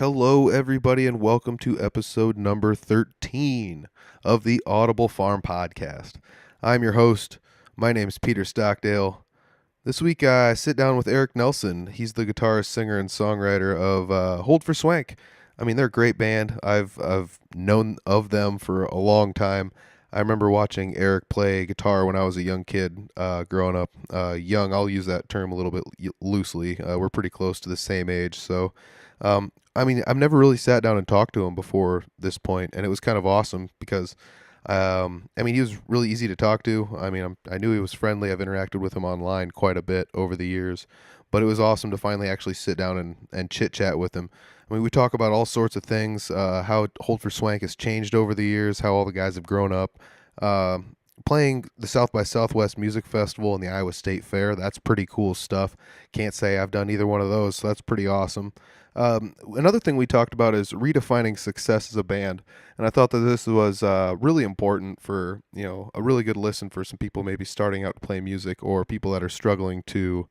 Hello, everybody, and welcome to episode number 13 of the Audible Farm podcast. I'm your host. My name is Peter Stockdale. This week, I sit down with Eric Nelson. He's the guitarist, singer, and songwriter of Hold For Swank. I mean, they're a great band. I've known of them for a long time. I remember watching Eric play guitar when I was a young kid, growing up. Young, I'll use that term a little bit loosely. We're pretty close to the same age, so... I've never really sat down and talked to him before this point, and it was kind of awesome because, he was really easy to talk to. I knew he was friendly. I've interacted with him online quite a bit over the years, but it was awesome to finally actually sit down and chit-chat with him. I mean, we talk about all sorts of things, how Hold For Swank has changed over the years, how all the guys have grown up, playing the South by Southwest Music Festival and the Iowa State Fair. That's pretty cool stuff. Can't say I've done either one of those, so that's pretty awesome. Another thing we talked about is redefining success as a band, and I thought that this was really important for, a really good listen for some people maybe starting out to play music or people that are struggling to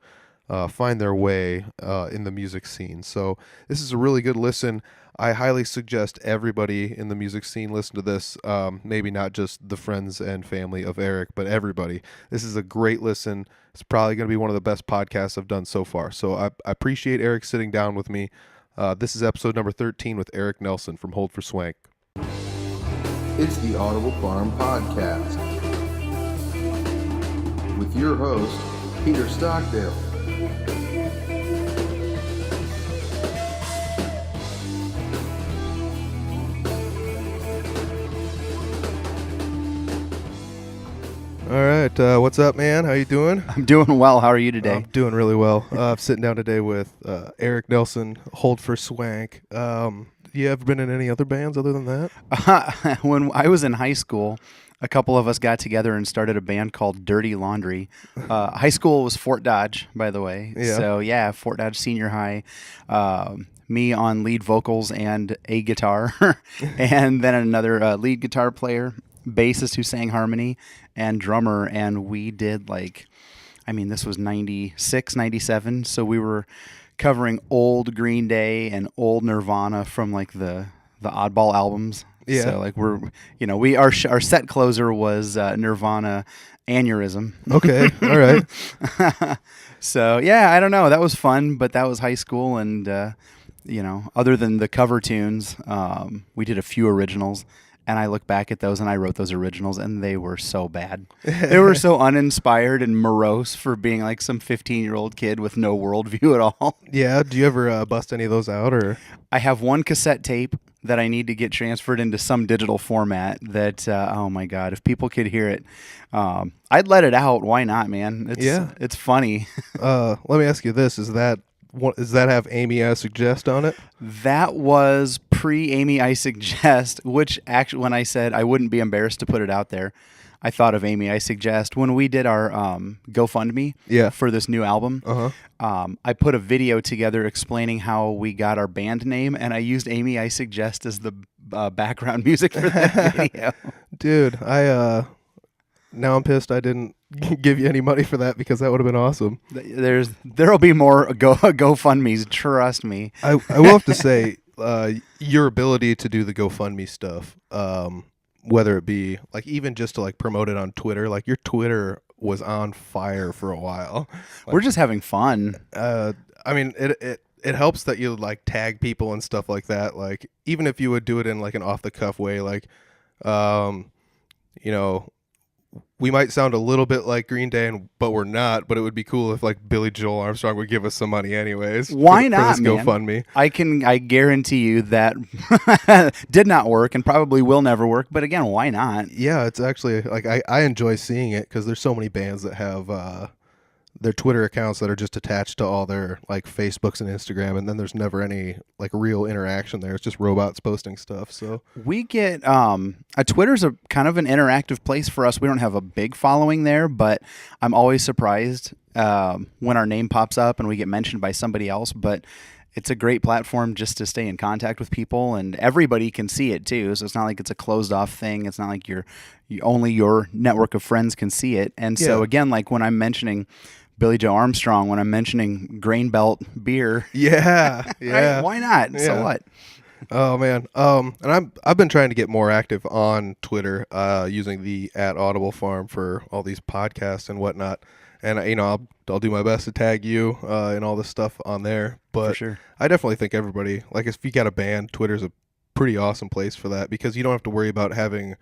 find their way in the music scene. So this is a really good listen. I highly suggest everybody in the music scene listen to this, maybe not just the friends and family of Eric, but everybody. This is a great listen. It's probably going to be one of the best podcasts I've done so far. So I appreciate Eric sitting down with me. This is episode number 13 with Eric Nelson from Hold For Swank. It's the Audible Farm podcast with your host, Peter Stockdale. All right, what's up, man? How you doing? I'm doing well. How are you today? I'm doing really well. I'm sitting down today with Eric Nelson, Hold For Swank. You ever been in any other bands other than that? When I was in high school, a couple of us got together and started a band called Dirty Laundry. High school was Fort Dodge, by the way. Yeah. So, yeah, Fort Dodge Senior High. Me on lead vocals and a guitar, and then another lead guitar player, bassist who sang harmony, and drummer. And we did this was 96, 97, so we were covering old Green Day and old Nirvana from the oddball albums. Yeah. So our set closer was Nirvana Aneurysm. Okay. All right. So yeah, I don't know. That was fun, but that was high school, and other than the cover tunes, we did a few originals. And I look back at those, and I wrote those originals, and they were so bad. They were so uninspired and morose for being like some 15-year-old kid with no worldview at all. Yeah. Do you ever bust any of those out, or? I have one cassette tape that I need to get transferred into some digital format that, oh my God, if people could hear it, I'd let it out. Why not, man? It's funny. Let me ask you this. Does that have Amy I Suggest on it? That was pre-Amy I Suggest, which actually, when I said I wouldn't be embarrassed to put it out there, I thought of Amy I Suggest. When we did our GoFundMe for this new album, I put a video together explaining how we got our band name, and I used Amy I Suggest as the background music for that video. Dude, now I'm pissed I didn't give you any money for that, because that would have been awesome. There'll be more GoFundMes, trust me. I will have to say, your ability to do the GoFundMe stuff, whether it be even just to promote it on Twitter, your Twitter was on fire for a while. We're just having fun. It helps that you tag people and stuff like that. Even if you would do it in an off the cuff way, we might sound a little bit like Green Day, but we're not. But it would be cool if Billy Joel Armstrong would give us some money anyways. Why for not, this GoFundMe? I guarantee you that did not work and probably will never work. But again, why not? Yeah, it's actually I enjoy seeing it, because there's so many bands that have their Twitter accounts that are just attached to all their Facebooks and Instagram, and then there's never any real interaction there. It's just robots posting stuff. So we get Twitter's a kind of an interactive place for us. We don't have a big following there, but I'm always surprised when our name pops up and we get mentioned by somebody else. But it's a great platform just to stay in contact with people, and everybody can see it too. So it's not like it's a closed off thing. It's not like only your network of friends can see it. And so again, when I'm mentioning Billy Joe Armstrong when I'm mentioning Grain Belt beer. Yeah, yeah. Right? Why not? Yeah. So what? Oh man. And I've been trying to get more active on Twitter, using the @Audible Farm for all these podcasts and whatnot. And I'll do my best to tag you and all this stuff on there. But For sure. I definitely think everybody, like, if you got a band, Twitter's a pretty awesome place for that, because you don't have to worry about having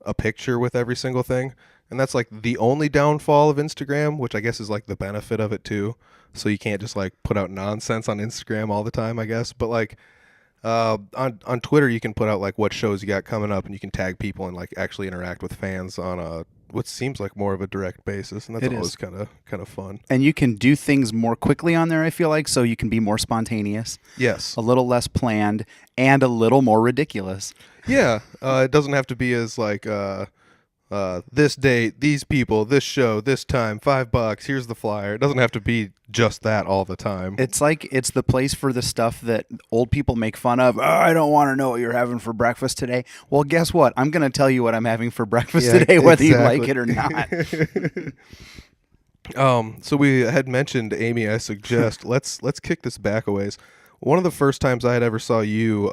a picture with every single thing. And that's like the only downfall of Instagram, which I guess is like the benefit of it too. So you can't just like put out nonsense on Instagram all the time, I guess. But like on Twitter, you can put out like what shows you got coming up, and you can tag people and like actually interact with fans on a what seems like more of a direct basis, and that's always kind of fun. And you can do things more quickly on there, I feel like, so you can be more spontaneous. Yes. A little less planned and a little more ridiculous. Yeah. It doesn't have to be as like this date, these people, this show, this time, $5. Here's the flyer. It doesn't have to be just that all the time. It's like it's the place for the stuff that old people make fun of. Oh, I don't want to know what you're having for breakfast today. Well, guess what? I'm going to tell you what I'm having for breakfast today, whether you like it or not. So we had mentioned, Amy, I suggest let's kick this back a ways. One of the first times I had ever saw you,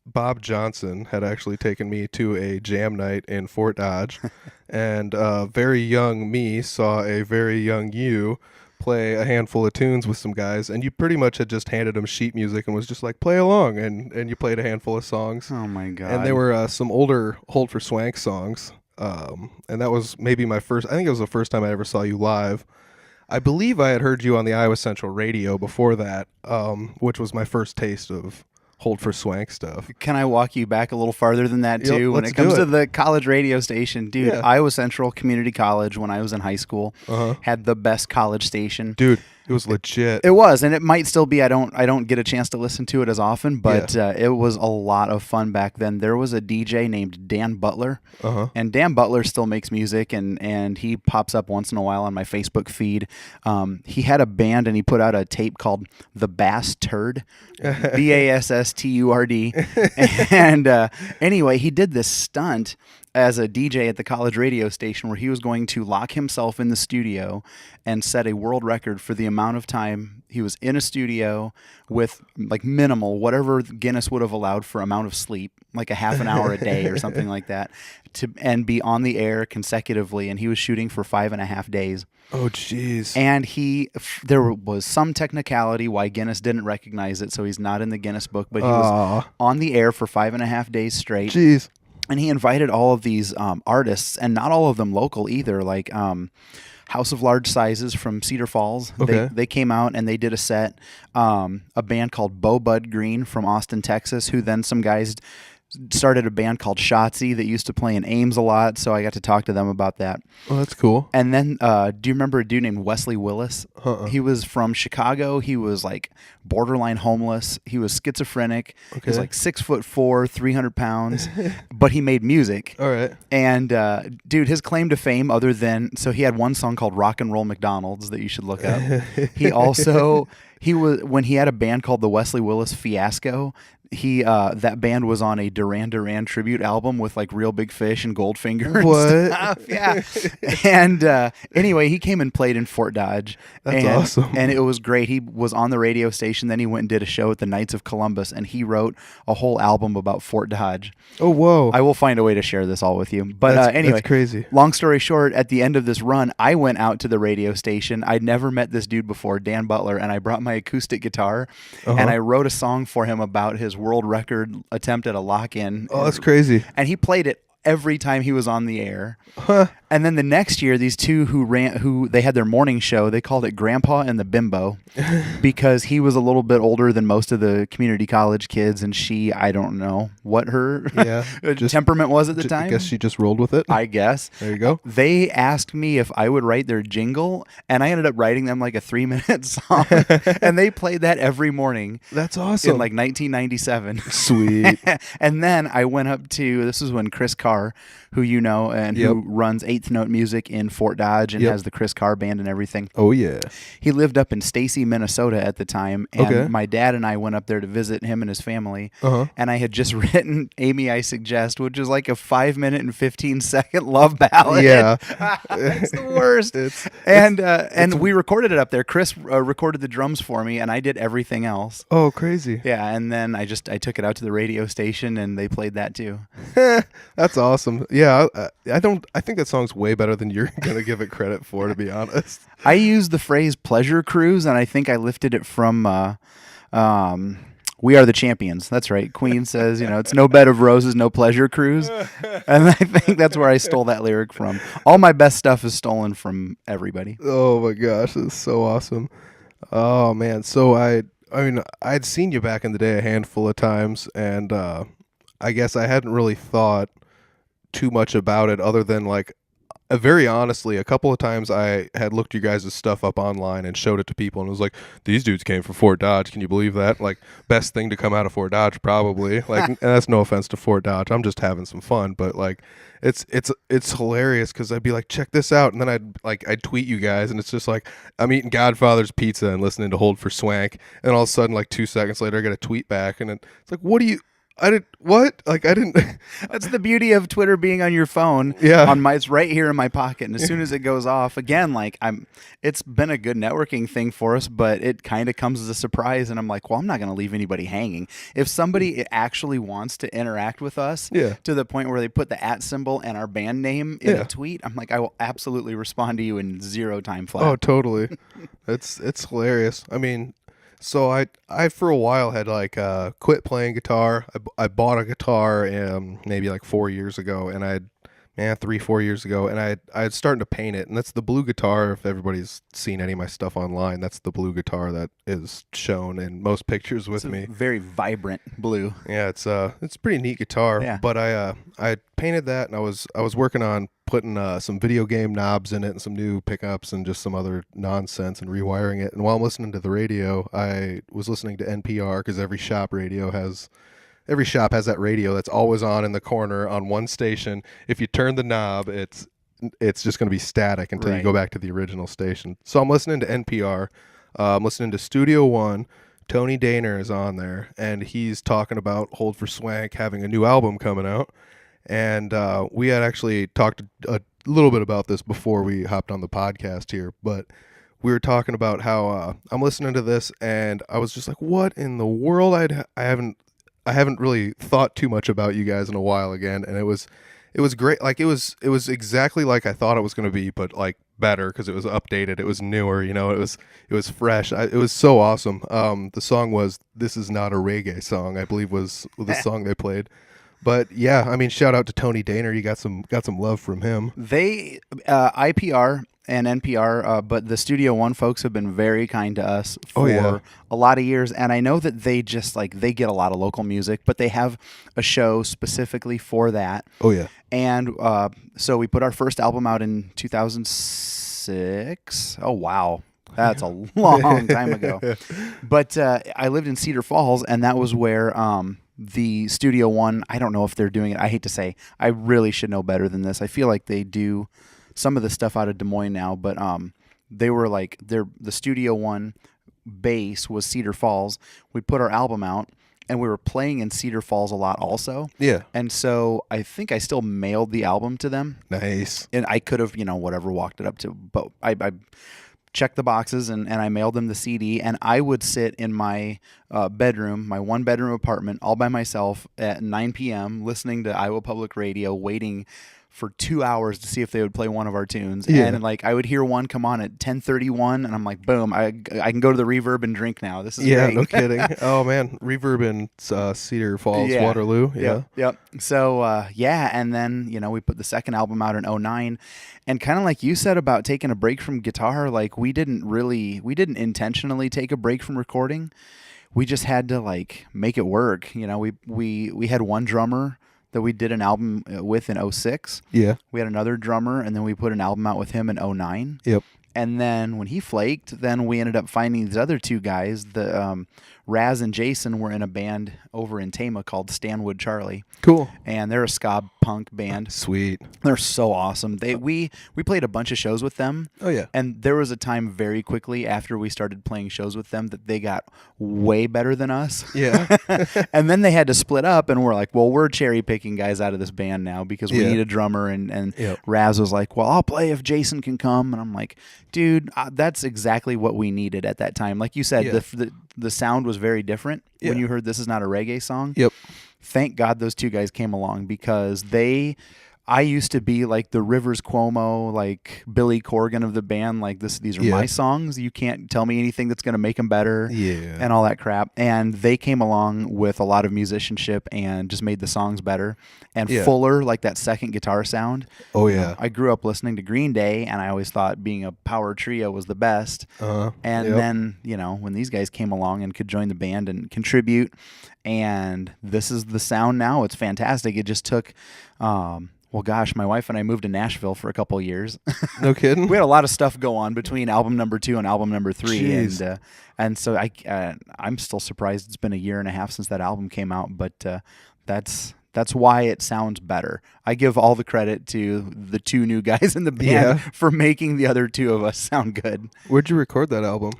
Bob Johnson had actually taken me to a jam night in Fort Dodge, and very young me saw a very young you play a handful of tunes with some guys, and you pretty much had just handed them sheet music and was just like, play along, and you played a handful of songs. Oh my God. And they were some older Hold For Swank songs, and that was maybe I think it was the first time I ever saw you live. I believe I had heard you on the Iowa Central radio before that, which was my first taste of Hold For Swank stuff. Can I walk you back a little farther than that, too? Yep, when it comes to the college radio station, dude, Yeah. Iowa Central Community College, when I was in high school, had the best college station. Dude, it was legit. It was, and it might still be. I don't get a chance to listen to it as often, but it was a lot of fun back then. There was a DJ named Dan Butler, and Dan Butler still makes music, and he pops up once in a while on my Facebook feed. He had a band, and he put out a tape called The Bass Turd, BASSTURD, and anyway, he did this stunt as a DJ at the college radio station where he was going to lock himself in the studio and set a world record for the amount of time he was in a studio with like minimal, whatever Guinness would have allowed for amount of sleep, like a half an hour a day or something like that, and be on the air consecutively. And he was shooting for 5.5 days. Oh, jeez. And there was some technicality why Guinness didn't recognize it, so he's not in the Guinness book, but he was on the air for 5.5 days straight. Jeez. And he invited all of these artists, and not all of them local either, like House of Large Sizes from Cedar Falls. Okay. They came out and they did a set. A band called Bo Bud Green from Austin, Texas, who then some guys started a band called Shotzi that used to play in Ames a lot, so I got to talk to them about that. Oh, that's cool. And then, do you remember a dude named Wesley Willis? He was from Chicago. He was like borderline homeless. He was schizophrenic. Okay. He was like 6'4", 300 pounds, but he made music. All right. And dude, his claim to fame, other than he had one song called "Rock and Roll McDonald's" that you should look up. He also when he had a band called the Wesley Willis Fiasco. That band was on a Duran Duran tribute album with like Real Big Fish and Goldfinger and What? stuff. Yeah. And anyway, he came and played in Fort Dodge. That's awesome. And it was great. He was on the radio station. Then he went and did a show at the Knights of Columbus, and he wrote a whole album about Fort Dodge. Oh, whoa. I will find a way to share this all with you. But anyway, that's crazy. Long story short, at the end of this run, I went out to the radio station. I'd never met this dude before, Dan Butler, and I brought my acoustic guitar, and I wrote a song for him about his world record attempt at a lock-in. Oh, that's crazy. And he played it every time he was on the air. And then the next year, these two who they had their morning show, they called it Grandpa and the Bimbo because he was a little bit older than most of the community college kids, and I don't know what her temperament was at the time. I guess she just rolled with it. I guess. There you go. They asked me if I would write their jingle, and I ended up writing them like a 3-minute song, and they played that every morning. That's awesome. In like 1997. Sweet. And then I went up to, this was when Chris Carr, who you know, and who runs 8 Eighth Note Music in Fort Dodge and Yep. has the Chris Carr Band and everything. Oh yeah. He lived up in Stacy, Minnesota at the time, and Okay. my dad and I went up there to visit him and his family. Uh-huh. And I had just written "Amy I Suggest," which is like a 5-minute and 15-second love ballad. Yeah. It's the worst. And we recorded it up there. Chris recorded the drums for me, and I did everything else. Oh, crazy. Yeah, and then I took it out to the radio station, and they played that too. That's awesome. Yeah, I think that song's way better than you're gonna give it credit for, to be honest. I used the phrase "pleasure cruise," and I think I lifted it from "We Are the Champions." That's right. Queen says, it's no bed of roses, no pleasure cruise, and I think that's where I stole that lyric from. All my best stuff is stolen from everybody. Oh my gosh, that's so awesome. Oh man, so I'd seen you back in the day a handful of times, and I guess I hadn't really thought too much about it other than like very honestly, a couple of times I had looked you guys' stuff up online and showed it to people and was like, these dudes came from Fort Dodge. Can you believe that? Like, best thing to come out of Fort Dodge, probably. Like, and that's no offense to Fort Dodge. I'm just having some fun. But like, it's hilarious because I'd be like, check this out. And then I'd tweet you guys and it's just like, I'm eating Godfather's pizza and listening to Hold For Swank. And all of a sudden, like 2 seconds later, I get a tweet back and it's like, I didn't. That's the beauty of Twitter being on your phone. Yeah. It's right here in my pocket, and as soon as it goes off, again, it's been a good networking thing for us, but it kind of comes as a surprise, and I'm like, well, I'm not going to leave anybody hanging. If somebody actually wants to interact with us, Yeah. to the point where they put the @ symbol and our band name in Yeah. a tweet, I'm like, I will absolutely respond to you in 0 time flat. Oh, totally. It's hilarious. I mean, so I for a while had quit playing guitar. I bought a guitar maybe like 4 years ago, and 3-4 years ago, and I had started to paint it, and that's the blue guitar. If everybody's seen any of my stuff online, that's the blue guitar that is shown in most pictures with me. Very vibrant blue. Yeah, it's a pretty neat guitar. Yeah. But I painted that, and I was working on putting some video game knobs in it and some new pickups and just some other nonsense and rewiring it. And while I'm listening to the radio, I was listening to NPR because every shop has that radio that's always on in the corner on one station. If you turn the knob, it's just going to be static until you go back to the original station. So I'm listening to NPR. I'm listening to Studio One. Tony Daner is on there, and he's talking about Hold For Swank having a new album coming out. And we had actually talked a little bit about this before we hopped on the podcast here, but we were talking about how I'm listening to this, and I was just like, what in the world? I haven't really thought too much about you guys in a while again, and it was great. Like it was exactly like I thought it was going to be, but like better because it was updated, it was newer, it was fresh. It was so awesome. The song was "This Is Not a Reggae Song," I believe was the song they played. But yeah, I mean, shout out to Tony Daner. You got some love from him. They IPR and NPR, but the Studio One folks have been very kind to us for a lot of years, and I know that they just they get a lot of local music, but they have a show specifically for that. Oh yeah. And so we put our first album out in 2006. Oh wow. That's a long time ago. But I lived in Cedar Falls, and that was where the Studio One, I don't know if they're doing it. I hate to say, I really should know better than this. I feel like they do some of the stuff out of Des Moines now, but they were the Studio One base was Cedar Falls. We put our album out, and we were playing in Cedar Falls a lot also. Yeah. And so I think I still mailed the album to them. Nice. And I could have, whatever, walked it up to, but I checked the boxes and I mailed them the CD, and I would sit in my bedroom, my 1-bedroom apartment, all by myself at 9 p.m. listening to Iowa Public Radio, waiting for 2 hours to see if they would play one of our tunes. Yeah. And I would hear one come on at 10:31, and I'm like, boom, I can go to the Reverb and drink now. This is great. No kidding. Oh man, Reverb in Cedar Falls, Waterloo. Yeah. Yep. So and then we put the second album out in 2009, and kind of like you said about taking a break from guitar, we didn't intentionally take a break from recording. We just had to make it work. We had one drummer that we did an album with in 2006. Yeah. We had another drummer, and then we put an album out with him in 2009. Yep. And then when he flaked, then we ended up finding these other two guys, the Raz and Jason were in a band over in Tama called Stanwood Charlie. Cool. And they're a ska punk band. Sweet. They're so awesome. We played a bunch of shows with them. Oh, yeah. And there was a time very quickly after we started playing shows with them that they got way better than us. Yeah. And then they had to split up, and we're like, well, we're cherry picking guys out of this band now because we need a drummer. And Yep. Raz was like, well, I'll play if Jason can come. And I'm like, dude, that's exactly what we needed at that time. Like you said, the sound was very different when you heard This Is Not a Reggae Song. Yep. Thank God those two guys came along because I used to be like the Rivers Cuomo, like Billy Corgan of the band. Like these are my songs. You can't tell me anything that's going to make them better. Yeah. And all that crap. And they came along with a lot of musicianship and just made the songs better and fuller, like that second guitar sound. Oh, yeah. I grew up listening to Green Day, and I always thought being a power trio was the best. And then, when these guys came along and could join the band and contribute, and this is the sound now. It's fantastic. It just took... well, gosh, my wife and I moved to Nashville for a couple of years. No kidding? We had a lot of stuff go on between album number 2 and album number 3. Jeez. And so I'm still surprised it's been a year and a half since that album came out, but that's why it sounds better. I give all the credit to the 2 new guys in the band for making the other 2 of us sound good. Where'd you record that album?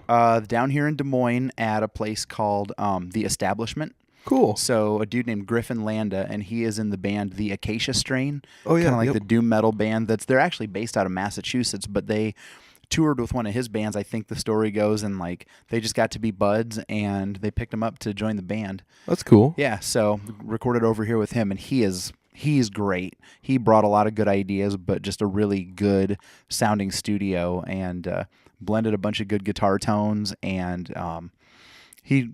Down here in Des Moines at a place called The Establishment. Cool. So a dude named Griffin Landa, and he is in the band The Acacia Strain. Oh, yeah. Kind of like the doom metal band. They're actually based out of Massachusetts, but they toured with one of his bands, I think the story goes, and like they just got to be buds, and they picked him up to join the band. That's cool. Yeah, so recorded over here with him, and he's great. He brought a lot of good ideas, but just a really good sounding studio, and blended a bunch of good guitar tones, and he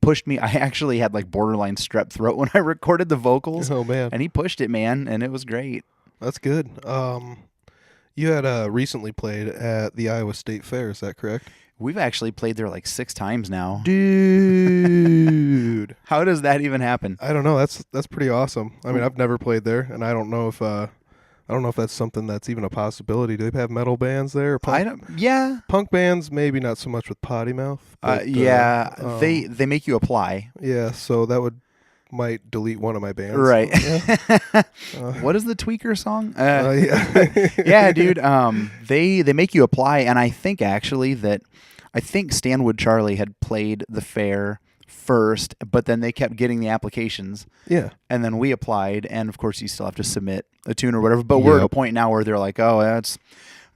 pushed me. I actually had like borderline strep throat when I recorded the vocals. Oh, man. And he pushed it, man, and it was great. That's good. You had recently played at the Iowa State Fair, is that correct? We've actually played there like 6 times now. Dude. How does that even happen? I don't know. That's pretty awesome. I mean, I've never played there, and I don't know if that's something that's even a possibility. Do they have metal bands there? Yeah. Punk bands, maybe not so much with Potty Mouth. But, they make you apply. Yeah, so that might delete one of my bands. Right. Yeah. What is the Tweaker song? Yeah. Yeah, dude. They make you apply, and I think actually Stanwood Charlie had played the fair first, but then they kept getting the applications. Yeah. And then we applied, and of course you still have to submit a tune or whatever. But we're at a point now where they're like, oh, that's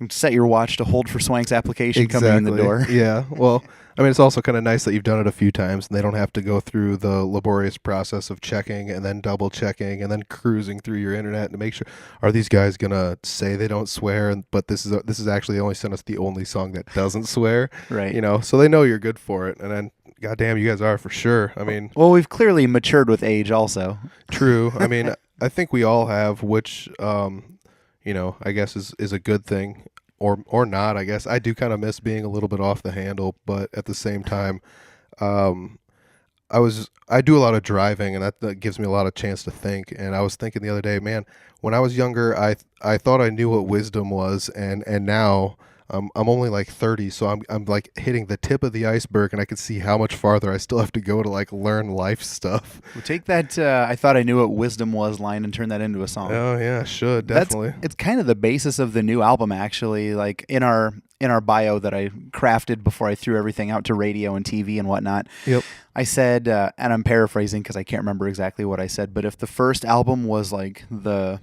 set your watch to Hold For Swank's application coming in the door. Yeah. Well, I mean, it's also kind of nice that you've done it a few times, and they don't have to go through the laborious process of checking and then double checking and then cruising through your internet to make sure, are these guys gonna say they don't swear? But this is actually only sent us the only song that doesn't swear. Right. So they know you're good for it, and then goddamn, you guys are for sure. I mean, well, we've clearly matured with age, also. True. I mean, I think we all have, which I guess is a good thing. Or not, I guess. I do kind of miss being a little bit off the handle, but at the same time, I do a lot of driving, and that gives me a lot of chance to think. And I was thinking the other day, man, when I was younger, I thought I knew what wisdom was, and now I'm only like 30, so I'm like hitting the tip of the iceberg, and I can see how much farther I still have to go to like learn life stuff. We'll take that I thought I knew what wisdom was line and turn that into a song. Oh yeah, should definitely. It's kind of the basis of the new album, actually. Like in our bio that I crafted before I threw everything out to radio and TV and whatnot. Yep. I said, and I'm paraphrasing because I can't remember exactly what I said, but if the first album was like the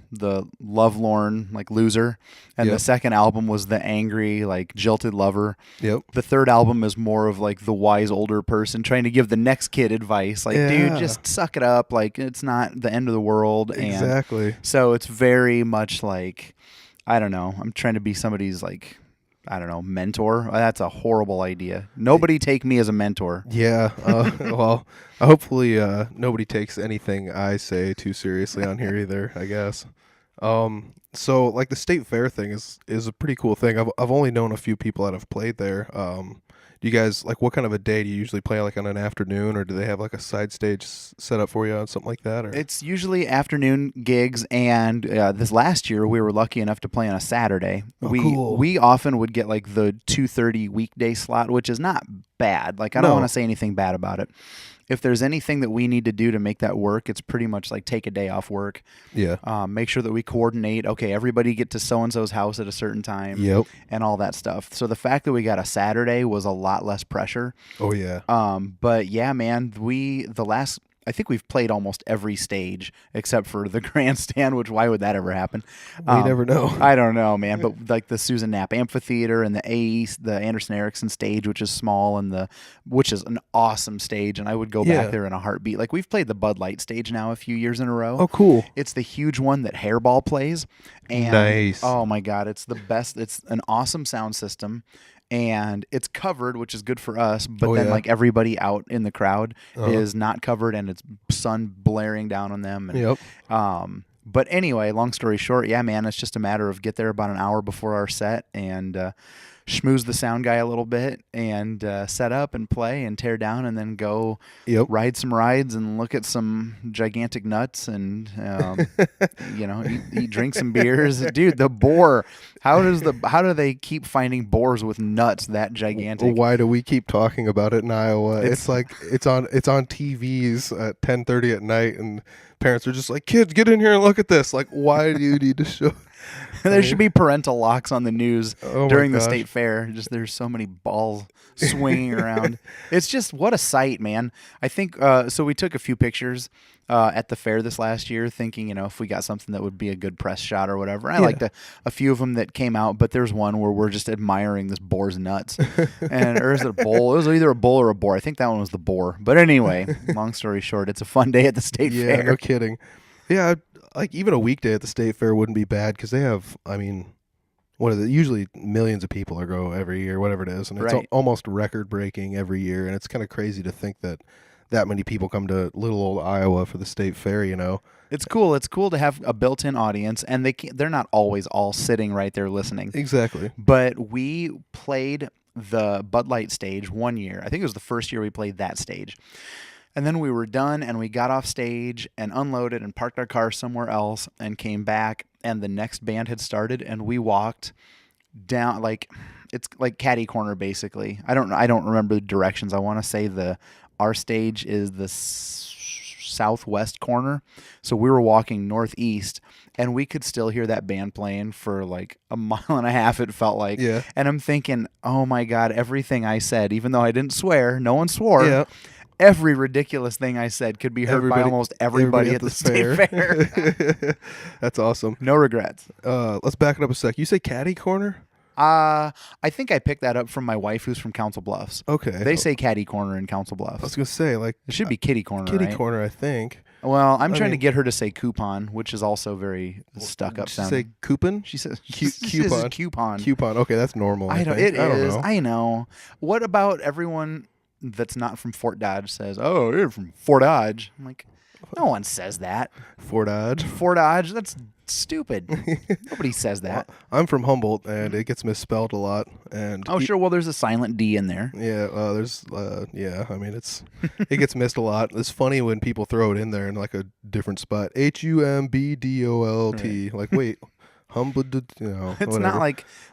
lovelorn, like loser, and the second album was the angry, like jilted lover, the third album is more of like the wise older person trying to give the next kid advice. Like, dude, just suck it up. Like, it's not the end of the world. Exactly. And so it's very much like, I don't know, I'm trying to be somebody's like, I don't know, mentor. That's a horrible idea. Nobody take me as a mentor. Yeah. Well, hopefully nobody takes anything I say too seriously on here either, I guess. So like the state fair thing is a pretty cool thing. I've only known a few people that have played there. Do you guys like what kind of a day do you usually play? Like on an afternoon, or do they have like a side stage set up for you on something like that? Or It's usually afternoon gigs, and this last year we were lucky enough to play on a Saturday. Oh, we cool. we often would get like the 2:30 weekday slot, which is not bad. Like I don't No. want to say anything bad about it. If there's anything that we need to do to make that work, it's pretty much like take a day off work. yeah, Make sure that we coordinate. Okay, everybody get to so and so's house at a certain time, yep. and all that stuff. So the fact that we got a Saturday was a lot less pressure. Oh yeah. But yeah, man, I think we've played almost every stage except for the grandstand, which why would that ever happen? We never know. I don't know, man. But like the Susan Knapp Amphitheater and the AE, the Anderson Erickson stage, which is small, and which is an awesome stage, and I would go Yeah. back there in a heartbeat. Like we've played the Bud Light stage now a few years in a row. Oh, cool. It's the huge one that Hairball plays. And Nice. oh my God, it's the best. It's an awesome sound system. And it's covered, which is good for us. But Oh, then, yeah. like everybody out in the crowd Uh-huh. is not covered, and it's sun blaring down on them. And, Yep. But anyway, long story short, yeah, man, it's just a matter of get there about an hour before our set and schmooze the sound guy a little bit and set up and play and tear down, and then go Yep. ride some rides and look at some gigantic nuts and drink some beers. Dude, the boar. How do they keep finding boars with nuts that gigantic? Why do we keep talking about it in Iowa? It's like it's on TVs at 10:30 at night, and parents are just like, "Kids, get in here and look at this." Like, why do you need to show? There should be parental locks on the news Oh my during the gosh. state fair. Just there's so many balls swinging around. It's just what a sight, man. I think so. We took a few pictures at the fair this last year, thinking if we got something that would be a good press shot or whatever. I liked a few of them that came out, but there's one where we're just admiring this boar's nuts, or is it a bull? It was either a bull or a boar. I think that one was the boar. But anyway, long story short, it's a fun day at the state Yeah, fair. no kidding. Yeah, like even a weekday at the state fair wouldn't be bad because they have, I mean, what is it? Usually millions of people go every year, whatever it is, and it's Right. almost record breaking every year. And it's kind of crazy to think that many people come to little old Iowa for the state fair. It's cool. It's cool to have a built-in audience, and they're not always all sitting right there listening. Exactly. But we played the Bud Light stage one year. I think it was the first year we played that stage. And then we were done, and we got off stage and unloaded and parked our car somewhere else and came back, and the next band had started, and we walked down it's like catty corner basically. I don't remember the directions. I want to say our stage is the southwest corner, so we were walking northeast, and we could still hear that band playing for like a mile and a half, it felt like. Yeah. And I'm thinking, oh my God, everything I said, even though I didn't swear, no one swore. Yeah. Every ridiculous thing I said could be heard by almost everybody at the state fair. That's awesome. No regrets. Let's back it up a sec. You say catty corner? I think I picked that up from my wife, who's from Council Bluffs. Okay. They say catty corner in Council I was Bluffs. gonna say like It should be kitty corner, kitty right? corner, I think. Well, I'm trying to mean- get her to say coupon, which is also very stuck up Did you sounding. say coupon? She says Coupon. coupon. Coupon. Okay, that's normal. I don't. think. It I don't is. know. I know. What about everyone that's not from Fort Dodge says, "Oh, you're from Fort Dodge"? I'm like, no one says that. Fort Dodge. Fort Dodge. That's stupid. Nobody says that. I'm from Humboldt, and it gets misspelled a lot. And Oh, sure. Well, there's a silent D in there. yeah, there's yeah. I mean, it gets missed a lot. It's funny when people throw it in there in like a different spot. HUMBDOLT. Like, wait, Humboldt. It's whatever. not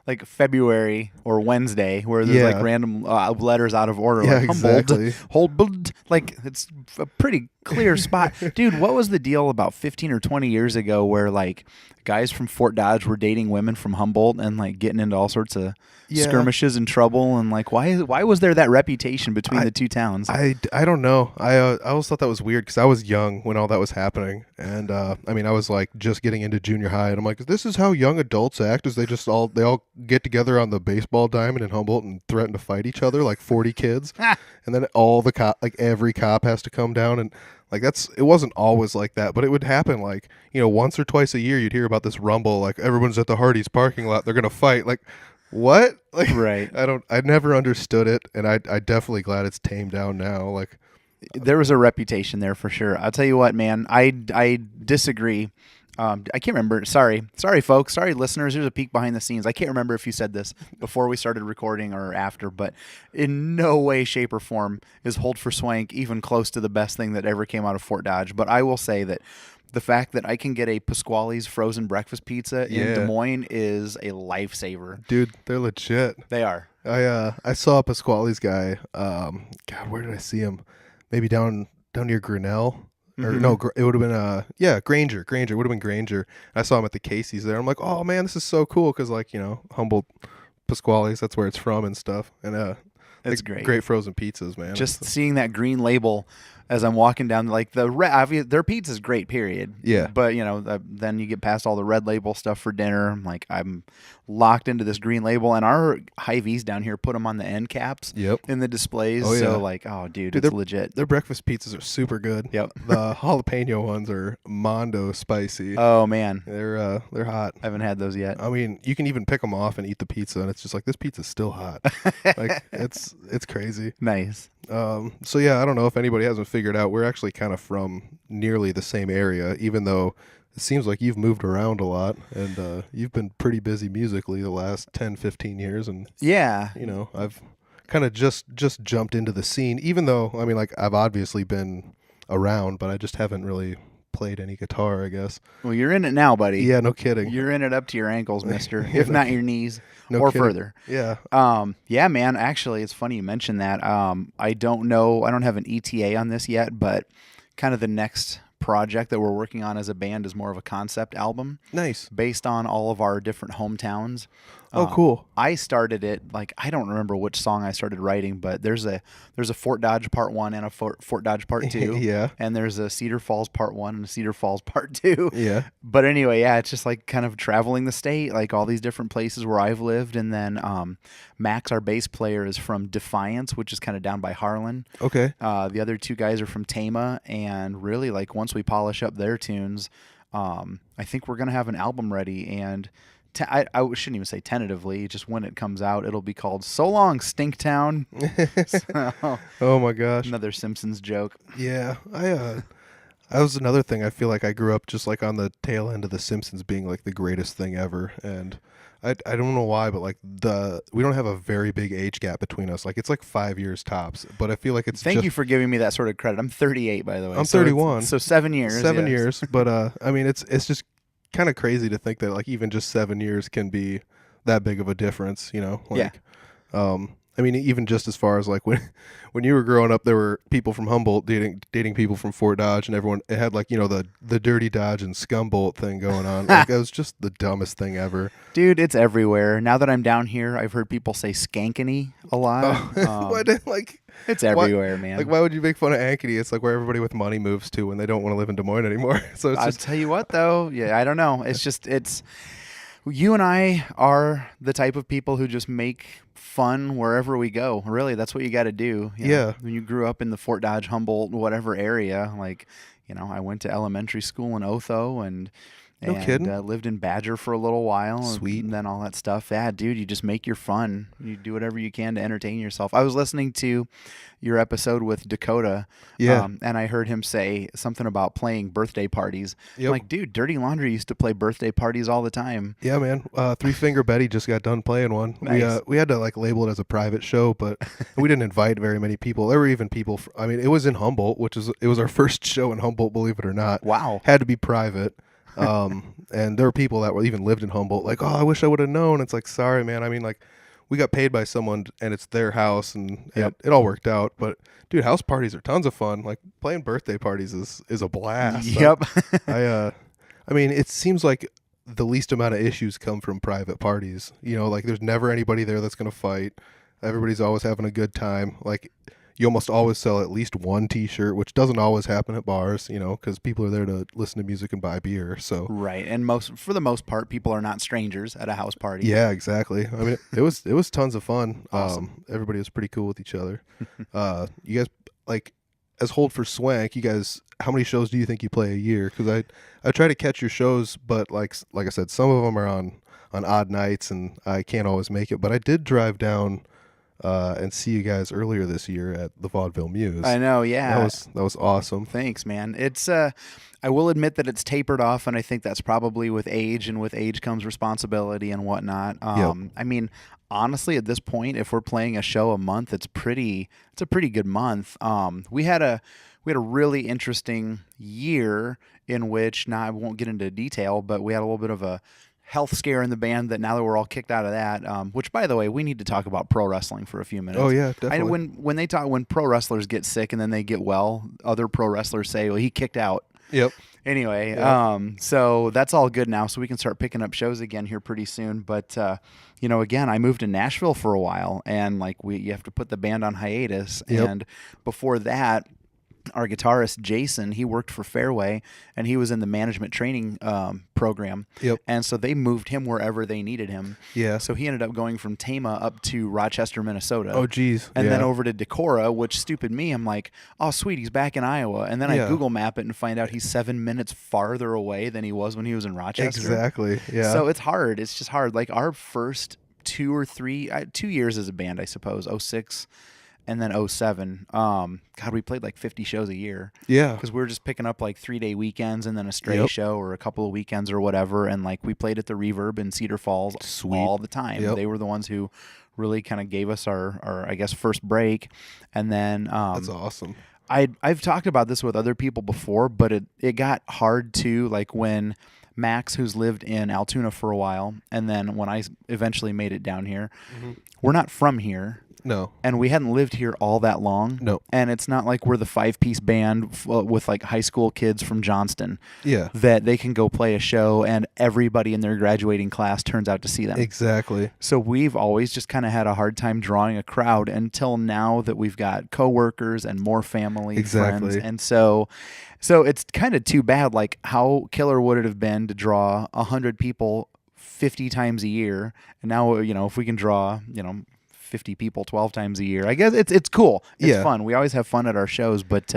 like February or Wednesday where there's Yeah. like random letters out of order. Yeah, like Humboldt, exactly. Humboldt. Like it's a pretty clear spot. Dude, what was the deal about 15 or 20 years ago where like guys from Fort Dodge were dating women from Humboldt and like getting into all sorts of Yeah. skirmishes and trouble, and like why was there that reputation between the two towns? I don't know. I always thought that was weird because I was young when all that was happening, and I mean I was like just getting into junior high, and I'm like, this is how young adults act? Is they all get together on the baseball diamond in Humboldt and threaten to fight each other like 40 kids, and then all the every cop has to come down and. Like it wasn't always like that, but it would happen like, once or twice a year you'd hear about this rumble, like everyone's at the Hardee's parking lot, they're going to fight. Like, what? Like, Right. I never understood it. And I definitely glad it's tamed down now. Like, There was a reputation there for sure. I'll tell you what, man, I disagree. I can't remember. Sorry, folks. Sorry, listeners. Here's a peek behind the scenes. I can't remember if you said this before we started recording or after, but in no way, shape, or form is Hold For Swank even close to the best thing that ever came out of Fort Dodge. But I will say that the fact that I can get a Pasquale's frozen breakfast pizza in Des Moines is a lifesaver. Dude, they're legit. They are. I saw a Pasquale's guy. God, where did I see him? Maybe down near Grinnell. Or no, it would have been Granger. It would have been Granger. I saw him at the Casey's there. I'm like, oh man, this is so cool because like Humboldt Pasquale's, that's where it's from and stuff. And it's great. Great frozen pizzas, man. Just seeing that green label as I'm walking down, like their pizza's great, period. Yeah. But then you get past all the red label stuff for dinner. I'm like, I'm locked into this green label, and our Hy-Vees down here put them on the end caps. Yep. In the displays. Oh, yeah. So like, dude, it's legit. Their breakfast pizzas are super good. Yep. The jalapeno ones are mondo spicy. Oh man, they're hot. I haven't had those yet. I mean, you can even pick them off and eat the pizza, and it's just like, this pizza's still hot. Like it's crazy. Nice. So yeah, I don't know if anybody hasn't figured out, we're actually kind of from nearly the same area, even though it seems like you've moved around a lot, and you've been pretty busy musically the last 10, 15 years. And yeah, I've kind of just jumped into the scene, even though, I mean, like, I've obviously been around, but I just haven't really played any guitar, I guess. Well, you're in it now, buddy. Yeah, no kidding. You're in it up to your ankles, mister, if not your knees. No or kidding. Further. Yeah. Yeah, man. Actually, it's funny you mentioned that. I don't know. I don't have an ETA on this yet, but kind of the next project that we're working on as a band is more of a concept album. Nice. Based on all of our different hometowns. Oh, cool. I started it, like, I don't remember which song I started writing, but there's a Fort Dodge Part 1 and a Fort Dodge Part 2. Yeah. And there's a Cedar Falls Part 1 and a Cedar Falls Part 2. Yeah. But anyway, yeah, it's just like kind of traveling the state, like all these different places where I've lived. And then Max, our bass player, is from Defiance, which is kind of down by Harlan. Okay. The other two guys are from Tama. And really, like, once we polish up their tunes, I think we're going to have an album ready. And I shouldn't even say tentatively, just when it comes out, it'll be called So Long, Stinktown. So, oh my gosh. another Simpsons joke. Yeah. That was another thing. I feel like I grew up just like on the tail end of The Simpsons being like the greatest thing ever. And I don't know why, but like we don't have a very big age gap between us. Like it's like 5 years tops, but I feel like it's Thank you for giving me that sort of credit. I'm 38, by the way. I'm 31. So 7 years. 7 yes. years. But I mean, it's just kind of crazy to think that like even just 7 years can be that big of a difference, Like, yeah. I mean, even just as far as like when you were growing up, there were people from Humboldt dating people from Fort Dodge, and everyone, it had like the Dirty Dodge and Scumboldt thing going on. Like it was just the dumbest thing ever. Dude, it's everywhere. Now that I'm down here, I've heard people say skankany a lot. Like it's everywhere, man. Like why would you make fun of Ankeny? It's like where everybody with money moves to when they don't want to live in Des Moines anymore. So it's I'll just tell you what, though. Yeah, I don't know. It's you and I are the type of people who just make fun wherever we go. Really, that's what you got to do. Yeah. When you grew up in the Fort Dodge, Humboldt, whatever area, like, I went to elementary school in Otho and No kidding. Lived in Badger for a little while. Sweet. And then all that stuff. Yeah, dude, you just make your fun. You do whatever you can to entertain yourself. I was listening to your episode with Dakota. Yeah. And I heard him say something about playing birthday parties. Yep. I'm like, dude, Dirty Laundry used to play birthday parties all the time. Yeah, man. Three Finger Betty just got done playing one. Nice. We had to like label it as a private show, but we didn't invite very many people. There were even people. I mean, it was in Humboldt, it was our first show in Humboldt, believe it or not. Wow. Had to be private. And there were people that even lived in Humboldt. Like, oh, I wish I would have known. It's like, sorry, man. I mean, like, we got paid by someone, and it's their house, and Yep. it all worked out. But dude, house parties are tons of fun. Like playing birthday parties is a blast. Yep. I mean, it seems like the least amount of issues come from private parties. Like there's never anybody there that's gonna fight. Everybody's always having a good time. Like you almost always sell at least one T-shirt, which doesn't always happen at bars, because people are there to listen to music and buy beer. So Right. And for the most part, people are not strangers at a house party. yeah, exactly. I mean, it was tons of fun. Awesome. Everybody was pretty cool with each other. You guys, like, as Hold For Swank, you guys, how many shows do you think you play a year? Because I try to catch your shows, but like I said, some of them are on odd nights, and I can't always make it. But I did drive down and see you guys earlier this year at the Vaudeville Muse. I know, yeah. That was awesome. Thanks, man. It's I will admit that it's tapered off, and I think that's probably with age, and with age comes responsibility and whatnot. I mean, honestly, at this point, if we're playing a show a month, it's a pretty good month. We had a really interesting year in which, now I won't get into detail, but we had a little bit of a health scare in the band that now that we're all kicked out of that, which, by the way, we need to talk about pro wrestling for a few minutes. Oh yeah, definitely. When pro wrestlers get sick and then they get well, other pro wrestlers say, well, he kicked out. Yep. Anyway, Yep. So that's all good now, so we can start picking up shows again here pretty soon. But again, I moved to Nashville for a while, and you have to put the band on hiatus. Yep. And before that, our guitarist Jason, he worked for Fairway, and he was in the management training program. Yep. And so they moved him wherever they needed him. Yeah. So he ended up going from Tama up to Rochester, Minnesota. Oh geez. And yeah. then over to Decorah, which, stupid me, I'm like, oh sweet, he's back in Iowa. And then I Google map it and find out he's 7 minutes farther away than he was when he was in Rochester. Exactly. Yeah. So it's hard. It's just hard. Like our first 2 years as a band, I suppose, 06 and then 07. God, we played like 50 shows a year. Yeah. Because we were just picking up like 3-day weekends and then a stray show or a couple of weekends or whatever. And we played at the Reverb in Cedar Falls all the time. Yep. They were the ones who really kind of gave us our I guess, first break. And then that's awesome. I've talked about this with other people before, but it got hard too, when Max, who's lived in Altoona for a while, and then when I eventually made it down here, we're not from here. No. And we hadn't lived here all that long. No. And it's not like we're the 5-piece band with high school kids from Johnston. Yeah. That they can go play a show and everybody in their graduating class turns out to see them. Exactly. So we've always just kind of had a hard time drawing a crowd until now that we've got coworkers and more family friends. And so it's kind of too bad. How killer would it have been to draw 100 people 50 times a year? And now, if we can draw, 50 people 12 times a year, I guess it's cool. It's fun. We always have fun at our shows, but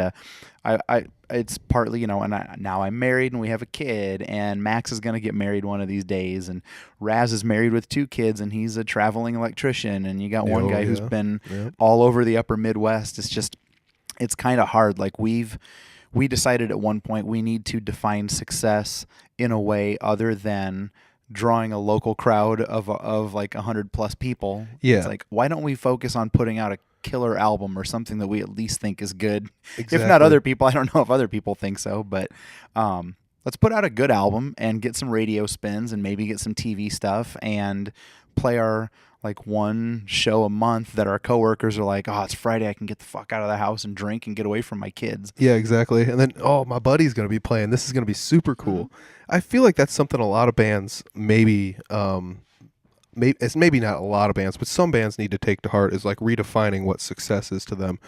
I it's partly, and now I'm married and we have a kid, and Max is going to get married one of these days, and Raz is married with 2 kids, and he's a traveling electrician, and you got one guy who's been all over the upper Midwest. It's kind of hard. We decided at one point we need to define success in a way other than drawing a local crowd of 100 plus people. Yeah. It's why don't we focus on putting out a killer album or something that we at least think is good? Exactly. If not other people, I don't know if other people think so, but let's put out a good album and get some radio spins and maybe get some TV stuff and play our one show a month that our coworkers are like, oh, it's Friday, I can get the fuck out of the house and drink and get away from my kids. Yeah, exactly. And then, oh, my buddy's going to be playing. This is going to be super cool. I feel like that's something a lot of bands it's maybe not a lot of bands, but some bands need to take to heart, is redefining what success is to them.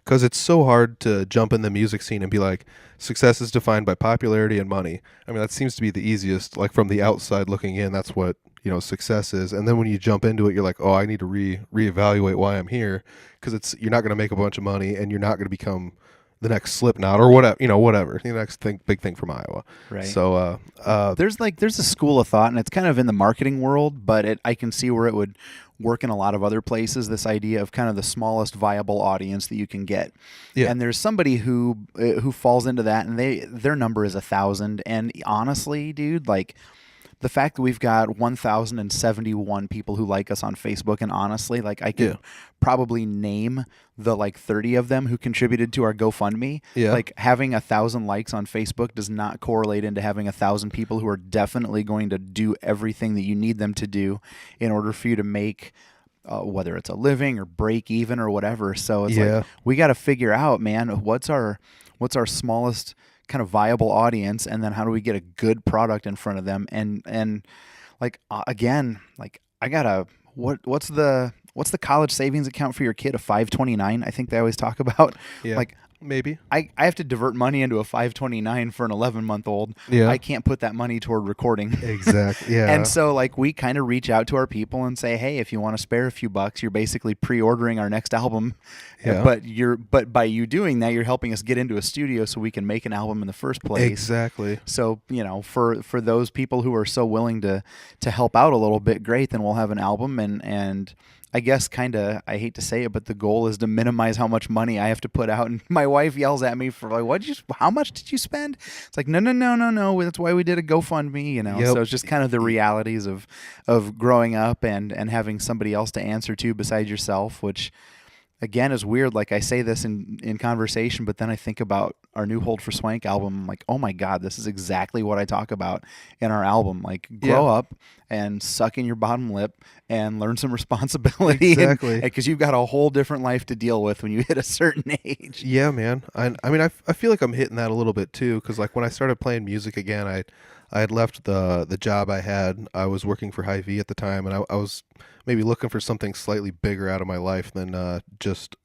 Because it's so hard to jump in the music scene and be like, success is defined by popularity and money. I mean, that seems to be the easiest, from the outside looking in, that's what, success is. And then when you jump into it, you're like, oh, I need to reevaluate why I'm here, because you're not going to make a bunch of money, and you're not going to become the next Slipknot or whatever, the next big thing from Iowa. Right. So there's a school of thought, and it's kind of in the marketing world, but I can see where it would work in a lot of other places, this idea of kind of the smallest viable audience that you can get. Yeah. And there's somebody who falls into that, and their number is 1,000. And honestly, dude, the fact that we've got 1,071 people who like us on Facebook, and honestly, I could probably name the 30 of them who contributed to our GoFundMe. Yeah. Having 1,000 likes on Facebook does not correlate into having 1,000 people who are definitely going to do everything that you need them to do in order for you to make whether it's a living or break even or whatever. So it's we got to figure out, man, what's our smallest kind of viable audience, and then how do we get a good product in front of them? And again, I gotta what's the college savings account for your kid? A 529, I think they always talk about. Yeah. Maybe I have to divert money into a 529 for an 11-month-old. Yeah. I can't put that money toward recording. Exactly. Yeah. And so we kind of reach out to our people and say, hey, if you want to spare a few bucks, you're basically pre-ordering our next album. Yeah. But by you doing that, you're helping us get into a studio so we can make an album in the first place. Exactly. So, for those people who are so willing to help out a little bit, great, then we'll have an album, and I guess kind of, I hate to say it, but the goal is to minimize how much money I have to put out. And my wife yells at me for like, how much did you spend? It's like, no, no, no, no, no. That's why we did a GoFundMe, Yep. So it's just kind of the realities of growing up and having somebody else to answer to besides yourself, which again is weird. Like I say this in conversation, but then I think about our new Hold For Swank album. I'm like, oh my God, this is exactly what I talk about in our album. Like grow up and suck in your bottom lip and learn some responsibility. Exactly. Because you've got a whole different life to deal with when you hit a certain age. Yeah, man. I mean, I feel like I'm hitting that a little bit too, because like when I started playing music again, I had left the job I had. I was working for Hy-Vee at the time, and I was maybe looking for something slightly bigger out of my life than just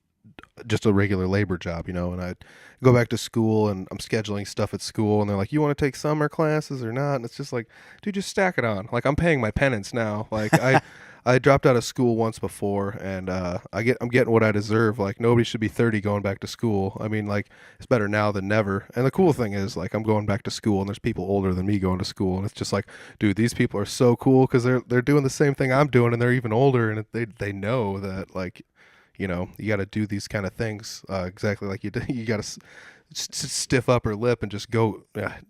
a regular labor job, And I go back to school, and I'm scheduling stuff at school, and they're like, "You want to take summer classes or not?" And it's just like, dude, just stack it on. Like I'm paying my penance now. Like I dropped out of school once before, and I'm getting what I deserve. Like nobody should be 30 going back to school. I mean, like it's better now than never. And the cool thing is, like I'm going back to school, and there's people older than me going to school, and it's just like, dude, these people are so cool because they're doing the same thing I'm doing, and they're even older, and they know that like, you got to do these kind of things exactly like you do. You got to stiff upper lip and just go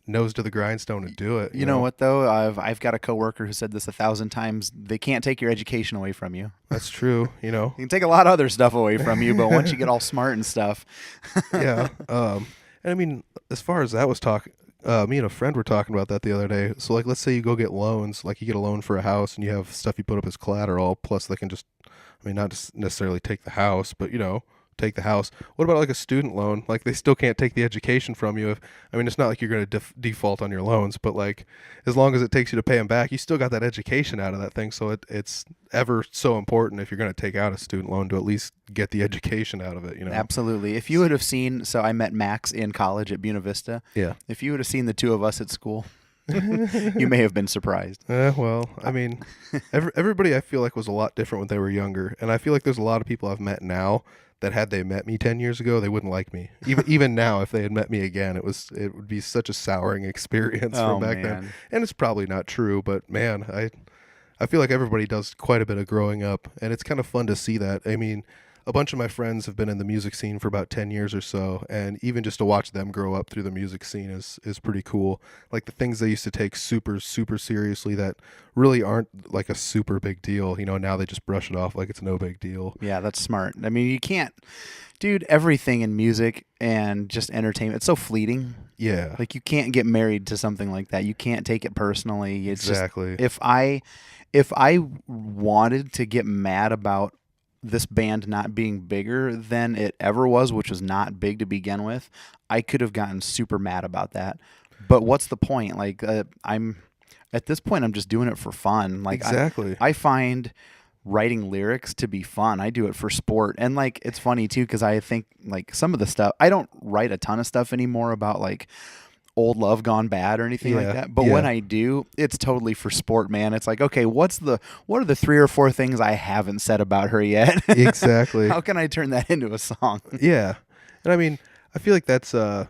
nose to the grindstone and do it. You know what though? I've got a coworker who said this 1,000 times. They can't take your education away from you. That's true. You can take a lot of other stuff away from you, but once you get all smart and stuff. Yeah. And I mean, as far as that was talking, me and a friend were talking about that the other day. So like, let's say you go get loans, like you get a loan for a house and you have stuff you put up as collateral, plus they can just, I mean, not necessarily take the house, but take the house. What about like a student loan? Like they still can't take the education from you. I mean, it's not like you're going to default on your loans, but like as long as it takes you to pay them back, you still got that education out of that thing. So it's ever so important if you're going to take out a student loan to at least get the education out of it. Absolutely. If you would have seen, so I met Max in college at Buena Vista. Yeah. If you would have seen the two of us at school, you may have been surprised. Well, I mean, everybody I feel like was a lot different when they were younger, and I feel like there's a lot of people I've met now that had they met me 10 years ago, they wouldn't like me. Even now, if they had met me again, it would be such a souring experience from back then. And it's probably not true, but man, I feel like everybody does quite a bit of growing up, and it's kind of fun to see that. I mean, a bunch of my friends have been in the music scene for about 10 years or so, and even just to watch them grow up through the music scene is pretty cool. Like the things they used to take super, super seriously that really aren't like a super big deal, now they just brush it off like it's no big deal. Yeah, that's smart. I mean, you can't, dude, everything in music and just entertainment, it's so fleeting. Yeah. Like you can't get married to something like that. You can't take it personally. It's exactly. Just, if I wanted to get mad about this band not being bigger than it ever was, which was not big to begin with, I could have gotten super mad about that. But what's the point? Like I'm at this point, I'm just doing it for fun. Like exactly. I find writing lyrics to be fun. I do it for sport. And like it's funny too, because I think like some of the stuff, I don't write a ton of stuff anymore about like old love gone bad or anything like that. But when I do, it's totally for sport, man. It's like, okay, what are the 3 or 4 things I haven't said about her yet? Exactly. How can I turn that into a song? Yeah. And I mean, I feel like that's I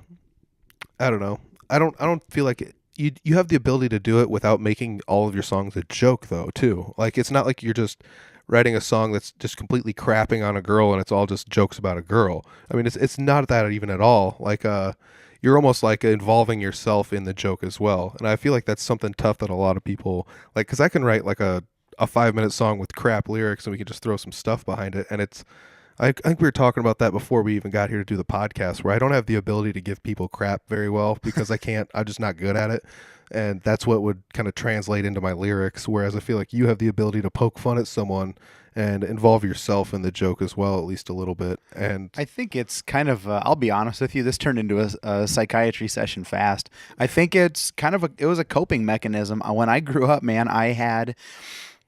don't know. I don't feel like you have the ability to do it without making all of your songs a joke though, too. Like it's not like you're just writing a song that's just completely crapping on a girl and it's all just jokes about a girl. I mean, it's not that even at all. Like you're almost like involving yourself in the joke as well. And I feel like that's something tough that a lot of people like, because I can write like a 5-minute song with crap lyrics and we can just throw some stuff behind it. And I think we were talking about that before we even got here to do the podcast, where I don't have the ability to give people crap very well because I'm just not good at it. And that's what would kind of translate into my lyrics. Whereas I feel like you have the ability to poke fun at someone and involve yourself in the joke as well, at least a little bit. And I think it's kind of, I'll be honest with you, this turned into a psychiatry session fast. I think it's kind of it was a coping mechanism. When I grew up, man, I had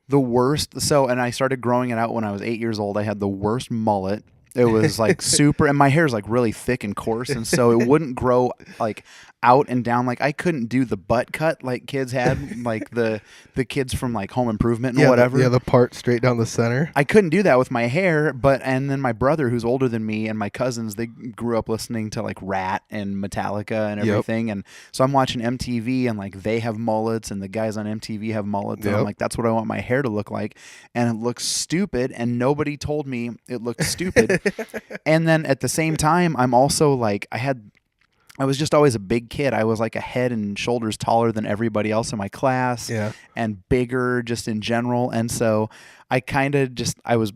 the worst. And I started growing it out when I was 8 years old. I had the worst mullet It was like super, and my hair is like really thick and coarse, and so it wouldn't grow like out and down. Like I couldn't do the butt cut like kids had, like the kids from like Home Improvement and whatever. The part straight down the center. I couldn't do that with my hair, and then my brother, who's older than me, and my cousins, they grew up listening to like Rat and Metallica and everything, and so I'm watching MTV, and like they have mullets, and the guys on MTV have mullets, and I'm like, that's what I want my hair to look like, and it looks stupid, and nobody told me it looked stupid. And then at the same time, I'm also like, I was just always a big kid. I was like a head and shoulders taller than everybody else in my class, and bigger just in general. And so I was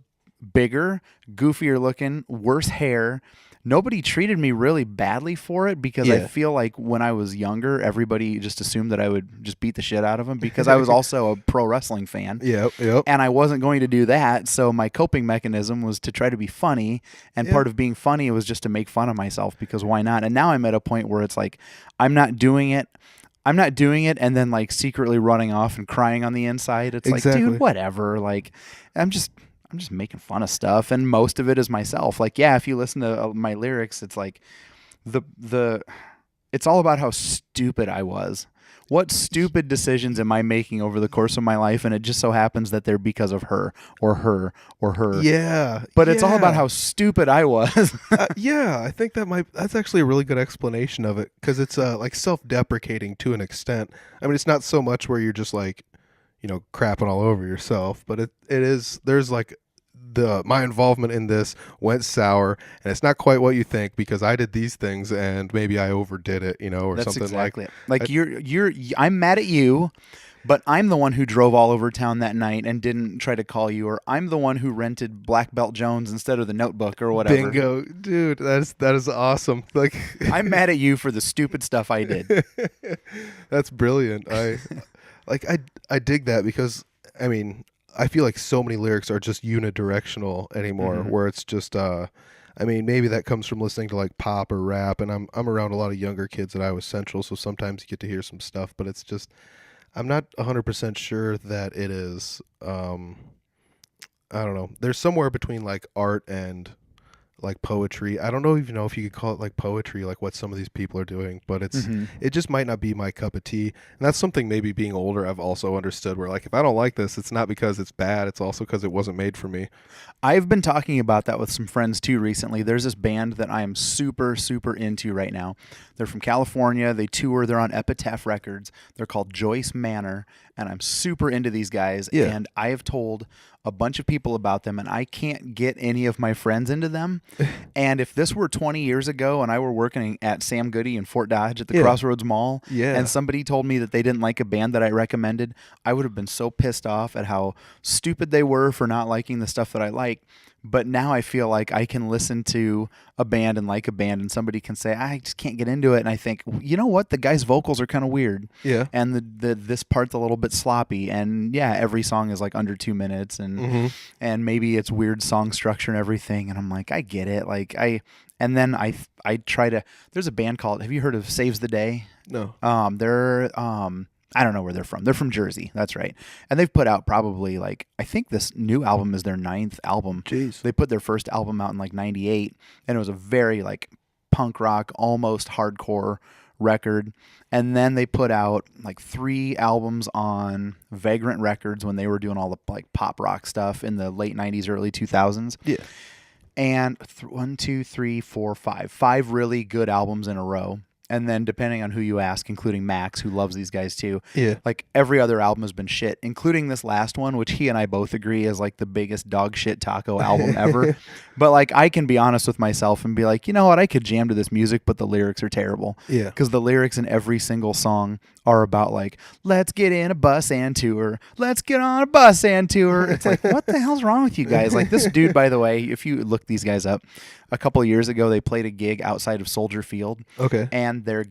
bigger, goofier looking, worse hair. Nobody treated me really badly for it because I feel like when I was younger, everybody just assumed that I would just beat the shit out of them because I was also a pro wrestling fan. And I wasn't going to do that. So my coping mechanism was to try to be funny. And part of being funny was just to make fun of myself because why not? And now I'm at a point where it's like, I'm not doing it and then like secretly running off and crying on the inside. It's like, dude, whatever. Like, I'm just making fun of stuff, and most of it is myself. Like, if you listen to my lyrics, it's like it's all about how stupid I was. What stupid decisions am I making over the course of my life? And it just so happens that they're because of her or her or her. Yeah. But it's all about how stupid I was. I think that's actually a really good explanation of it because it's like self-deprecating to an extent. I mean, it's not so much where you're just like, crapping all over yourself, but it is, there's like, my involvement in this went sour, and it's not quite what you think because I did these things and maybe I overdid it, or That's something exactly like I'm mad at you, but I'm the one who drove all over town that night and didn't try to call you, or I'm the one who rented Black Belt Jones instead of the Notebook or whatever. Bingo, dude, that is awesome. Like I'm mad at you for the stupid stuff I did. That's brilliant. I dig that because I mean, I feel like so many lyrics are just unidirectional anymore, where it's just, I mean, maybe that comes from listening to like pop or rap, and I'm around a lot of younger kids at Iowa Central, so sometimes you get to hear some stuff, but it's just, I'm not 100% sure that it is, I don't know. There's somewhere between like art and like poetry. I don't know even know if you could call it like poetry, like what some of these people are doing, but it just might not be my cup of tea. And that's something maybe being older I've also understood, where like if I don't like this, it's not because it's bad, it's also because it wasn't made for me. I've been talking about that with some friends too recently. There's this band that I am super, super into right now. They're from California. They tour. They're on Epitaph Records. They're called Joyce Manor, and I'm super into these guys. And I have told a bunch of people about them, and I can't get any of my friends into them. And if this were 20 years ago and I were working at Sam Goody in Fort Dodge at the Crossroads Mall, and somebody told me that they didn't like a band that I recommended, I would have been so pissed off at how stupid they were for not liking the stuff that I like. But now I feel like I can listen to a band and like a band, and somebody can say, I just can't get into it. And I think, you know what? The guy's vocals are kind of weird. Yeah. And this part's a little bit sloppy. And every song is like under 2 minutes, and maybe it's weird song structure and everything. And I'm like, I get it. And then I try to, there's a band called, have you heard of Saves the Day? No. They're, I don't know where they're from. They're from Jersey. That's right. And they've put out probably like, I think this new album is their 9th album. Jeez. They put their first album out in like 98, and it was a very like punk rock, almost hardcore record. And then they put out like 3 albums on Vagrant Records when they were doing all the like pop rock stuff in the late 90s, early 2000s. Yeah. And 1, 2, 3, 4, 5. 5 really good albums in a row. And then depending on who you ask, including Max, who loves these guys too, like every other album has been shit, including this last one, which he and I both agree is like the biggest dog shit taco album ever. But like I can be honest with myself and be like, you know what, I could jam to this music, but the lyrics are terrible. Yeah. Because the lyrics in every single song are about like, let's get in a bus and tour. Let's get on a bus and tour. It's like, what the hell's wrong with you guys? Like this dude, by the way, if you look these guys up, a couple of years ago, they played a gig outside of Soldier Field. Okay. And their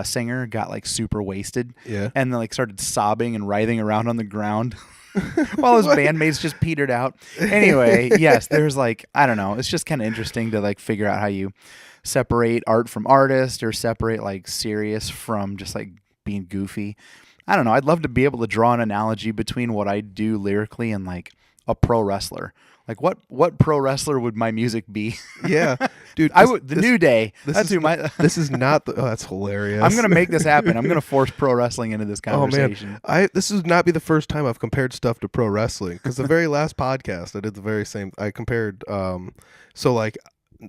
singer got like super wasted. Yeah. And then like started sobbing and writhing around on the ground while his bandmates just petered out. Anyway, yes, there's like, I don't know. It's just kind of interesting to like figure out how you separate art from artist or separate like serious from just like being goofy. I don't know. I'd love to be able to draw an analogy between what I do lyrically and like a pro wrestler. Like what pro wrestler would my music be? Yeah, dude. The New Day. That's who my. This is not. That's hilarious. I'm gonna make this happen. I'm gonna force pro wrestling into this Oh conversation. man, this would not be the first time I've compared stuff to pro wrestling, because the very last podcast I did the very same. I compared. So like,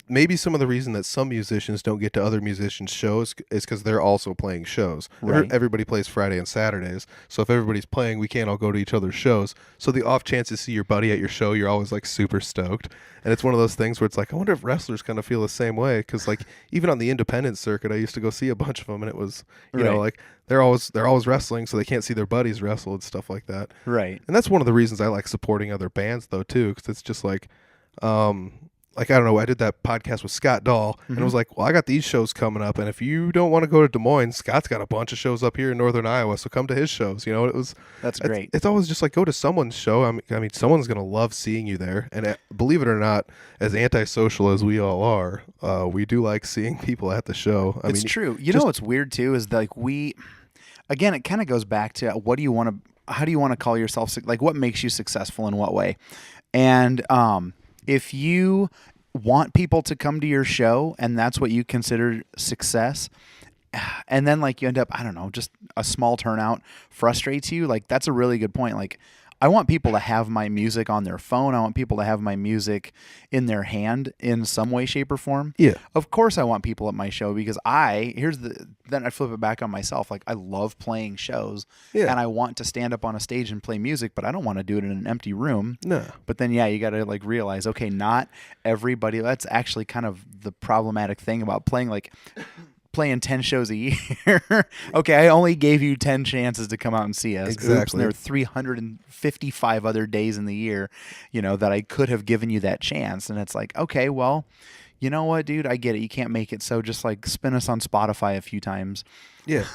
maybe some of the reason that some musicians don't get to other musicians' shows is because they're also playing shows. Right. Everybody plays Friday and Saturdays, so if everybody's playing, we can't all go to each other's shows. So the off chance to see your buddy at your show, you're always like super stoked. And it's one of those things where it's like, I wonder if wrestlers kind of feel the same way, because like even on the independent circuit, I used to go see a bunch of them, and it was you know like they're always wrestling, so they can't see their buddies wrestle and stuff like that. Right. And that's one of the reasons I like supporting other bands though too, because it's just like. Like, I don't know, I did that podcast with Scott Dahl, and it was like, well, I got these shows coming up, and if you don't want to go to Des Moines, Scott's got a bunch of shows up here in Northern Iowa, so come to his shows. That's great. It's always just like, go to someone's show. I mean someone's going to love seeing you there, and believe it or not, as antisocial as we all are, we do like seeing people at the show. It's true. You know what's weird, too, is like again, it kind of goes back to how do you want to call yourself, like what makes you successful in what way? And, if you want people to come to your show and that's what you consider success, and then like you end up, I don't know, just a small turnout frustrates you, like that's a really good point. Like I want people to have my music on their phone. I want people to have my music in their hand in some way, shape, or form. Yeah. Of course I want people at my show because then I flip it back on myself. Like I love playing shows and I want to stand up on a stage and play music, but I don't want to do it in an empty room. No. But then, you got to like realize, okay, not everybody, that's actually kind of the problematic thing about playing 10 shows a year. Okay, I only gave you 10 chances to come out and see us. Exactly. Oops, and there are 355 other days in the year, that I could have given you that chance. And it's like, okay, well, you know what, dude? I get it. You can't make it. So just like spin us on Spotify a few times. Yeah.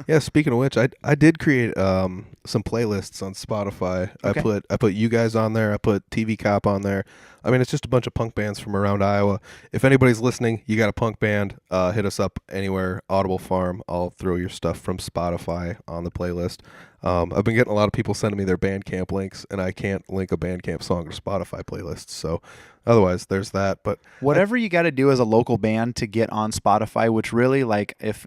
Yeah. Speaking of which, I did create some playlists on Spotify. Okay. I put you guys on there. I put TV Cop on there. I mean, it's just a bunch of punk bands from around Iowa. If anybody's listening, you got a punk band, hit us up anywhere. Audible Farm. I'll throw your stuff from Spotify on the playlist. I've been getting a lot of people sending me their Bandcamp links, and I can't link a Bandcamp song or Spotify playlist. So otherwise, there's that. But whatever you got to do as a local band to get on Spotify, which really, like, if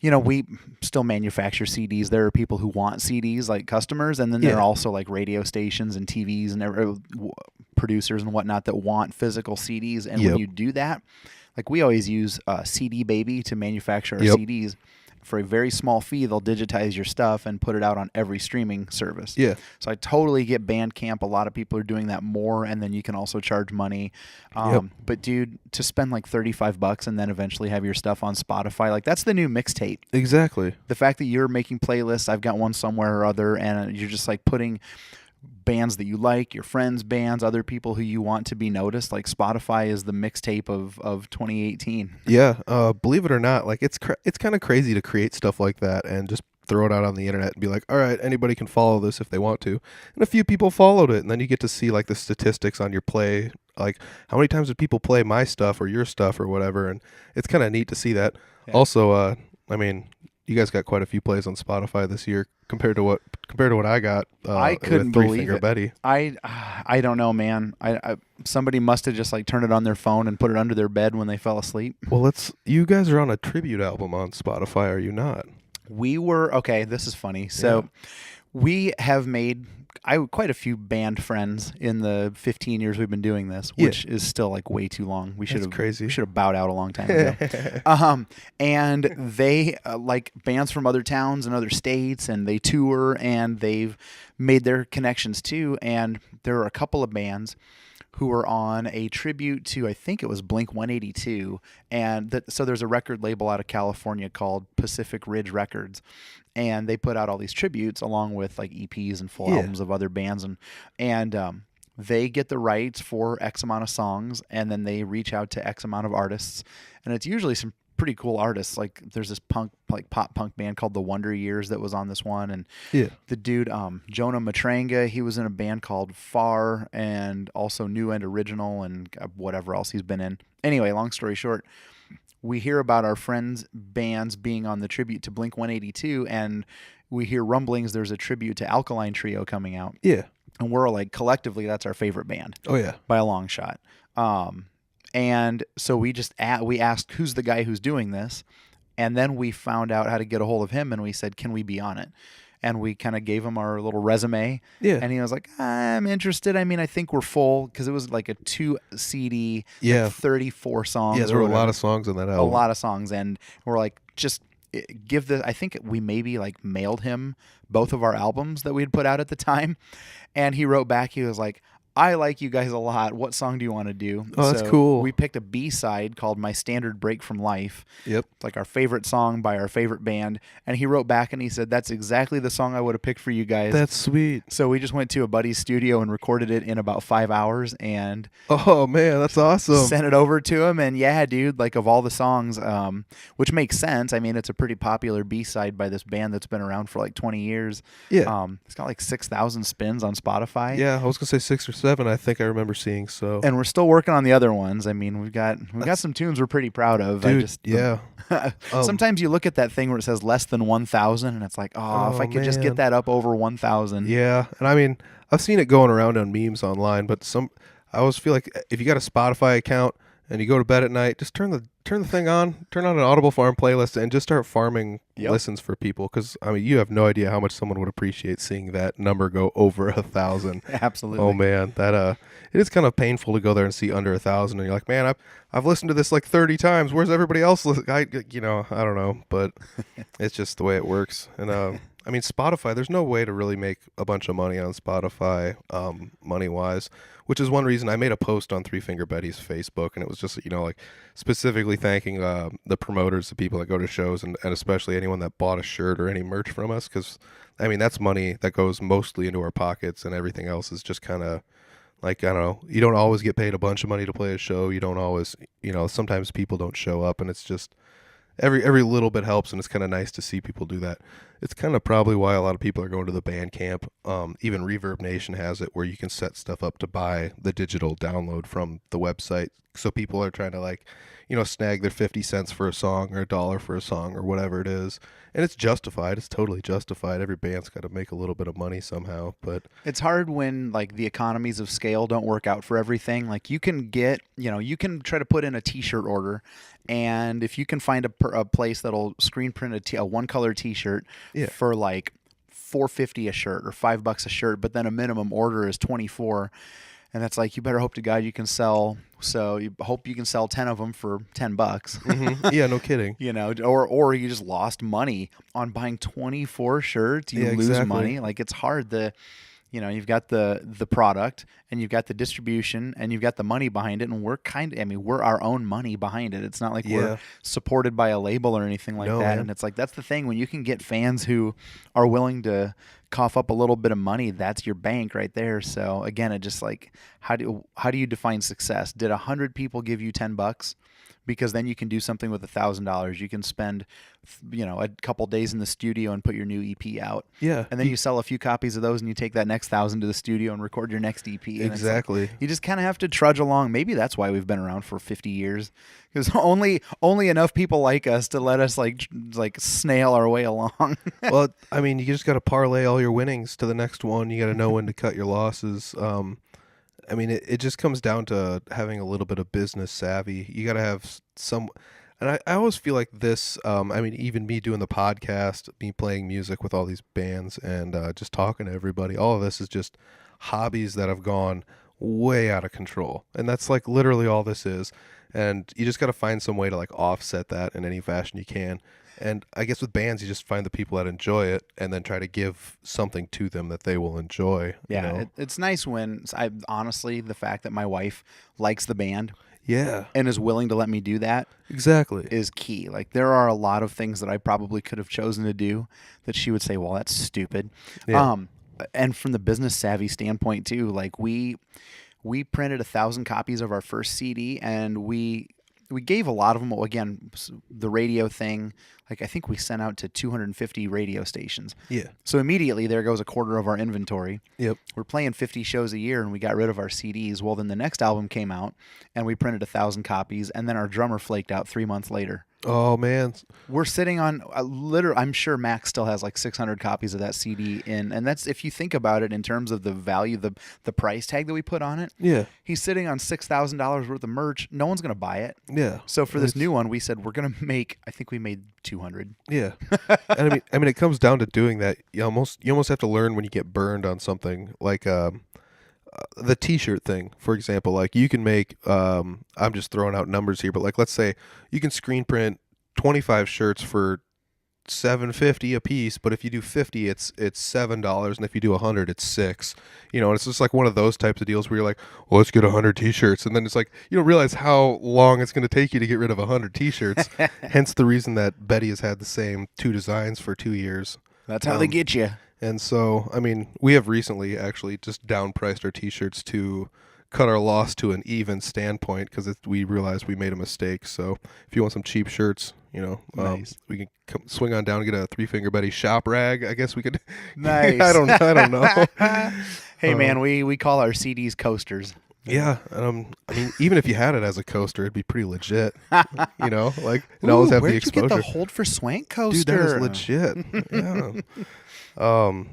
we still manufacture CDs. There are people who want CDs, like customers, and then there are also like radio stations and TVs and producers and whatnot that want physical CDs. And when you do that, like we always use CD Baby to manufacture our CDs. For a very small fee, they'll digitize your stuff and put it out on every streaming service. Yeah. So I totally get Bandcamp. A lot of people are doing that more, and then you can also charge money. But dude, to spend like $35 and then eventually have your stuff on Spotify, like that's the new mixtape. Exactly. The fact that you're making playlists, I've got one somewhere or other, and you're just like putting bands that you like, your friends' bands, other people who you want to be noticed. Like Spotify is the mixtape of 2018. Yeah, believe it or not, like it's kind of crazy to create stuff like that and just throw it out on the internet and be like, all right, anybody can follow this if they want to. And a few people followed it, and then you get to see like the statistics on your play, like how many times did people play my stuff or your stuff or whatever, and it's kind of neat to see that. Yeah. Also, I mean, you guys got quite a few plays on Spotify this year compared to what I got. I couldn't believe it. Betty. I don't know, man. I somebody must have just like turned it on their phone and put it under their bed when they fell asleep. Well, you guys are on a tribute album on Spotify, are you not? We were. Okay, this is funny. So we have made quite a few band friends in the 15 years we've been doing this, which is still like way too long. We should have bowed out a long time ago. And they like bands from other towns and other states, and they tour and they've made their connections too. And there are a couple of bands who were on a tribute to, I think it was Blink-182. And so there's a record label out of California called Pacific Ridge Records. And they put out all these tributes along with like EPs and full albums of other bands. And they get the rights for X amount of songs, and then they reach out to X amount of artists. And it's usually some pretty cool artists. Like there's this pop punk band called the Wonder Years that was on this one, and the dude Jonah Matranga, he was in a band called Far, and also New and Original, and whatever else he's been in. Anyway, long story short, we hear about our friends' bands being on the tribute to Blink-182, and we hear rumblings there's a tribute to Alkaline Trio coming out. Yeah. and we're like collectively that's our favorite band Oh yeah. by a long shot. And so we asked who's the guy who's doing this, and then we found out how to get a hold of him, and we said, can we be on it? And we kind of gave him our little resume. Yeah. And he was like, I'm interested. I mean, I think we're full, because it was like a 2 CD, Yeah. 34 songs. Yeah, there or were a lot whatever. of songs on that A album. lot of songs. And we're like, just give the, I think we maybe like mailed him both of our albums that we had put out at the time. And he wrote back, he was like, I like you guys a lot. What song do you want to do? Oh, that's cool. We picked a B-side called My Standard Break from Life. Yep. It's like our favorite song by our favorite band. And he wrote back and he said, that's exactly the song I would have picked for you guys. That's sweet. So we just went to a buddy's studio and recorded it in about 5 hours and Oh man, that's awesome. sent it over to him. And yeah, dude, like of all the songs, which makes sense. I mean, it's a pretty popular B-side by this band that's been around for like 20 years. Yeah. It's got like 6,000 spins on Spotify. Yeah, I was gonna say 6 or 7. I think I remember seeing. So. And we're still working on the other ones. I mean, we've got some tunes we're pretty proud of. Dude, yeah. Sometimes you look at that thing where it says less than 1,000, and it's like, oh, if I could just man. get that up over 1,000. Yeah, and I mean, I've seen it going around on memes online, but I always feel like if you got a Spotify account and you go to bed at night, just turn the thing on, turn on an Audible Farm playlist, and just start farming listens for people. Because I mean, you have no idea how much someone would appreciate seeing that number go over 1,000. Absolutely. Oh man, that it is kind of painful to go there and see under 1,000, and you're like, man, I've listened to this like 30 times. Where's everybody else? I don't know, but it's just the way it works. And I mean, Spotify, there's no way to really make a bunch of money on Spotify, money-wise, which is one reason I made a post on Three Finger Betty's Facebook, and it was just, like specifically thanking the promoters, the people that go to shows, and especially anyone that bought a shirt or any merch from us, because, I mean, that's money that goes mostly into our pockets, and everything else is just kind of, like, I don't know, you don't always get paid a bunch of money to play a show. You don't always, sometimes people don't show up, and it's just, every little bit helps, and it's kind of nice to see people do that. It's kind of probably why a lot of people are going to the Bandcamp. Even Reverb Nation has it where you can set stuff up to buy the digital download from the website. So people are trying to snag their 50 cents for a song or $1 for a song or whatever it is. And it's justified. It's totally justified. Every band's got to make a little bit of money somehow, but it's hard when like the economies of scale don't work out for everything. Like you can get, you can try to put in a t-shirt order, and if you can find a place that'll screen print a one color t-shirt for like $4.50 a shirt or $5 a shirt, but then a minimum order is 24. And that's like, you better hope to God you can sell. So you hope you can sell 10 of them for $10. Mm-hmm. Yeah, no kidding. Or you just lost money on buying 24 shirts. You lose exactly. money. Like it's hard. You've got the product, and you've got the distribution, and you've got the money behind it. And we're our own money behind it. It's not like we're supported by a label or anything like that. Man. And it's like, that's the thing, when you can get fans who are willing to cough up a little bit of money, that's your bank right there. So again, it just like, how do you define success? Did 100 people give you $10? Because then you can do something with $1,000. You can spend, a couple days in the studio and put your new EP out. Yeah. And then you sell a few copies of those, and you take that next 1,000 to the studio and record your next EP. And exactly. like, you just kind of have to trudge along. Maybe that's why we've been around for 50 years, because only enough people like us to let us like snail our way along. Well, I mean, you just got to parlay all your winnings to the next one. You got to know when to cut your losses. I mean, it just comes down to having a little bit of business savvy. You got to have some, and I always feel like this, I mean, even me doing the podcast, me playing music with all these bands, and just talking to everybody, all of this is just hobbies that have gone way out of control. And that's like literally all this is. And you just got to find some way to like offset that in any fashion you can. And I guess with bands, you just find the people that enjoy it and then try to give something to them that they will enjoy. Yeah, it's nice when honestly, the fact that my wife likes the band, and is willing to let me do that, exactly, is key. Like there are a lot of things that I probably could have chosen to do that she would say, "Well, that's stupid." Yeah. And from the business savvy standpoint too, like we printed 1,000 copies of our first CD, and we gave a lot of them, again, the radio thing, like I think we sent out to 250 radio stations. Yeah. So immediately there goes a quarter of our inventory. Yep. We're playing 50 shows a year, and we got rid of our CDs. Well, then the next album came out, and we printed 1,000 copies, and then our drummer flaked out 3 months later. Oh man. We're sitting on literally. I'm sure Max still has like 600 copies of that CD in, and that's if you think about it in terms of the value, the price tag that we put on it. Yeah. He's sitting on $6,000 worth of merch. No one's gonna buy it. Yeah. So for this new one, we said we're gonna make. I think we made 200. Yeah. And I mean, it comes down to doing that. You almost have to learn when you get burned on something like the T-shirt thing, for example. Like you can make. I'm just throwing out numbers here, but like let's say you can screen print 25 shirts for $7.50 a piece, but if you do 50, it's $7, and if you do 100, it's $6. You know, and it's just like one of those types of deals where you're like, well, let's get 100 T-shirts, and then it's like you don't realize how long it's going to take you to get rid of 100 T-shirts. Hence the reason that Betty has had the same 2 designs for 2 years. That's how they get you. And so, I mean, we have recently actually just downpriced our T-shirts to cut our loss to an even standpoint because we realized we made a mistake. So if you want some cheap shirts, you know, Nice. we can swing on down and get a 3 Finger Betty shop rag. I guess we could. Nice. I don't know. Hey man, we call our CDs coasters. Yeah. I mean, even if you had it as a coaster, it'd be pretty legit. You know, like it always have the where'd exposure. you get the Hold For Swank coaster? Dude, that is legit. Yeah.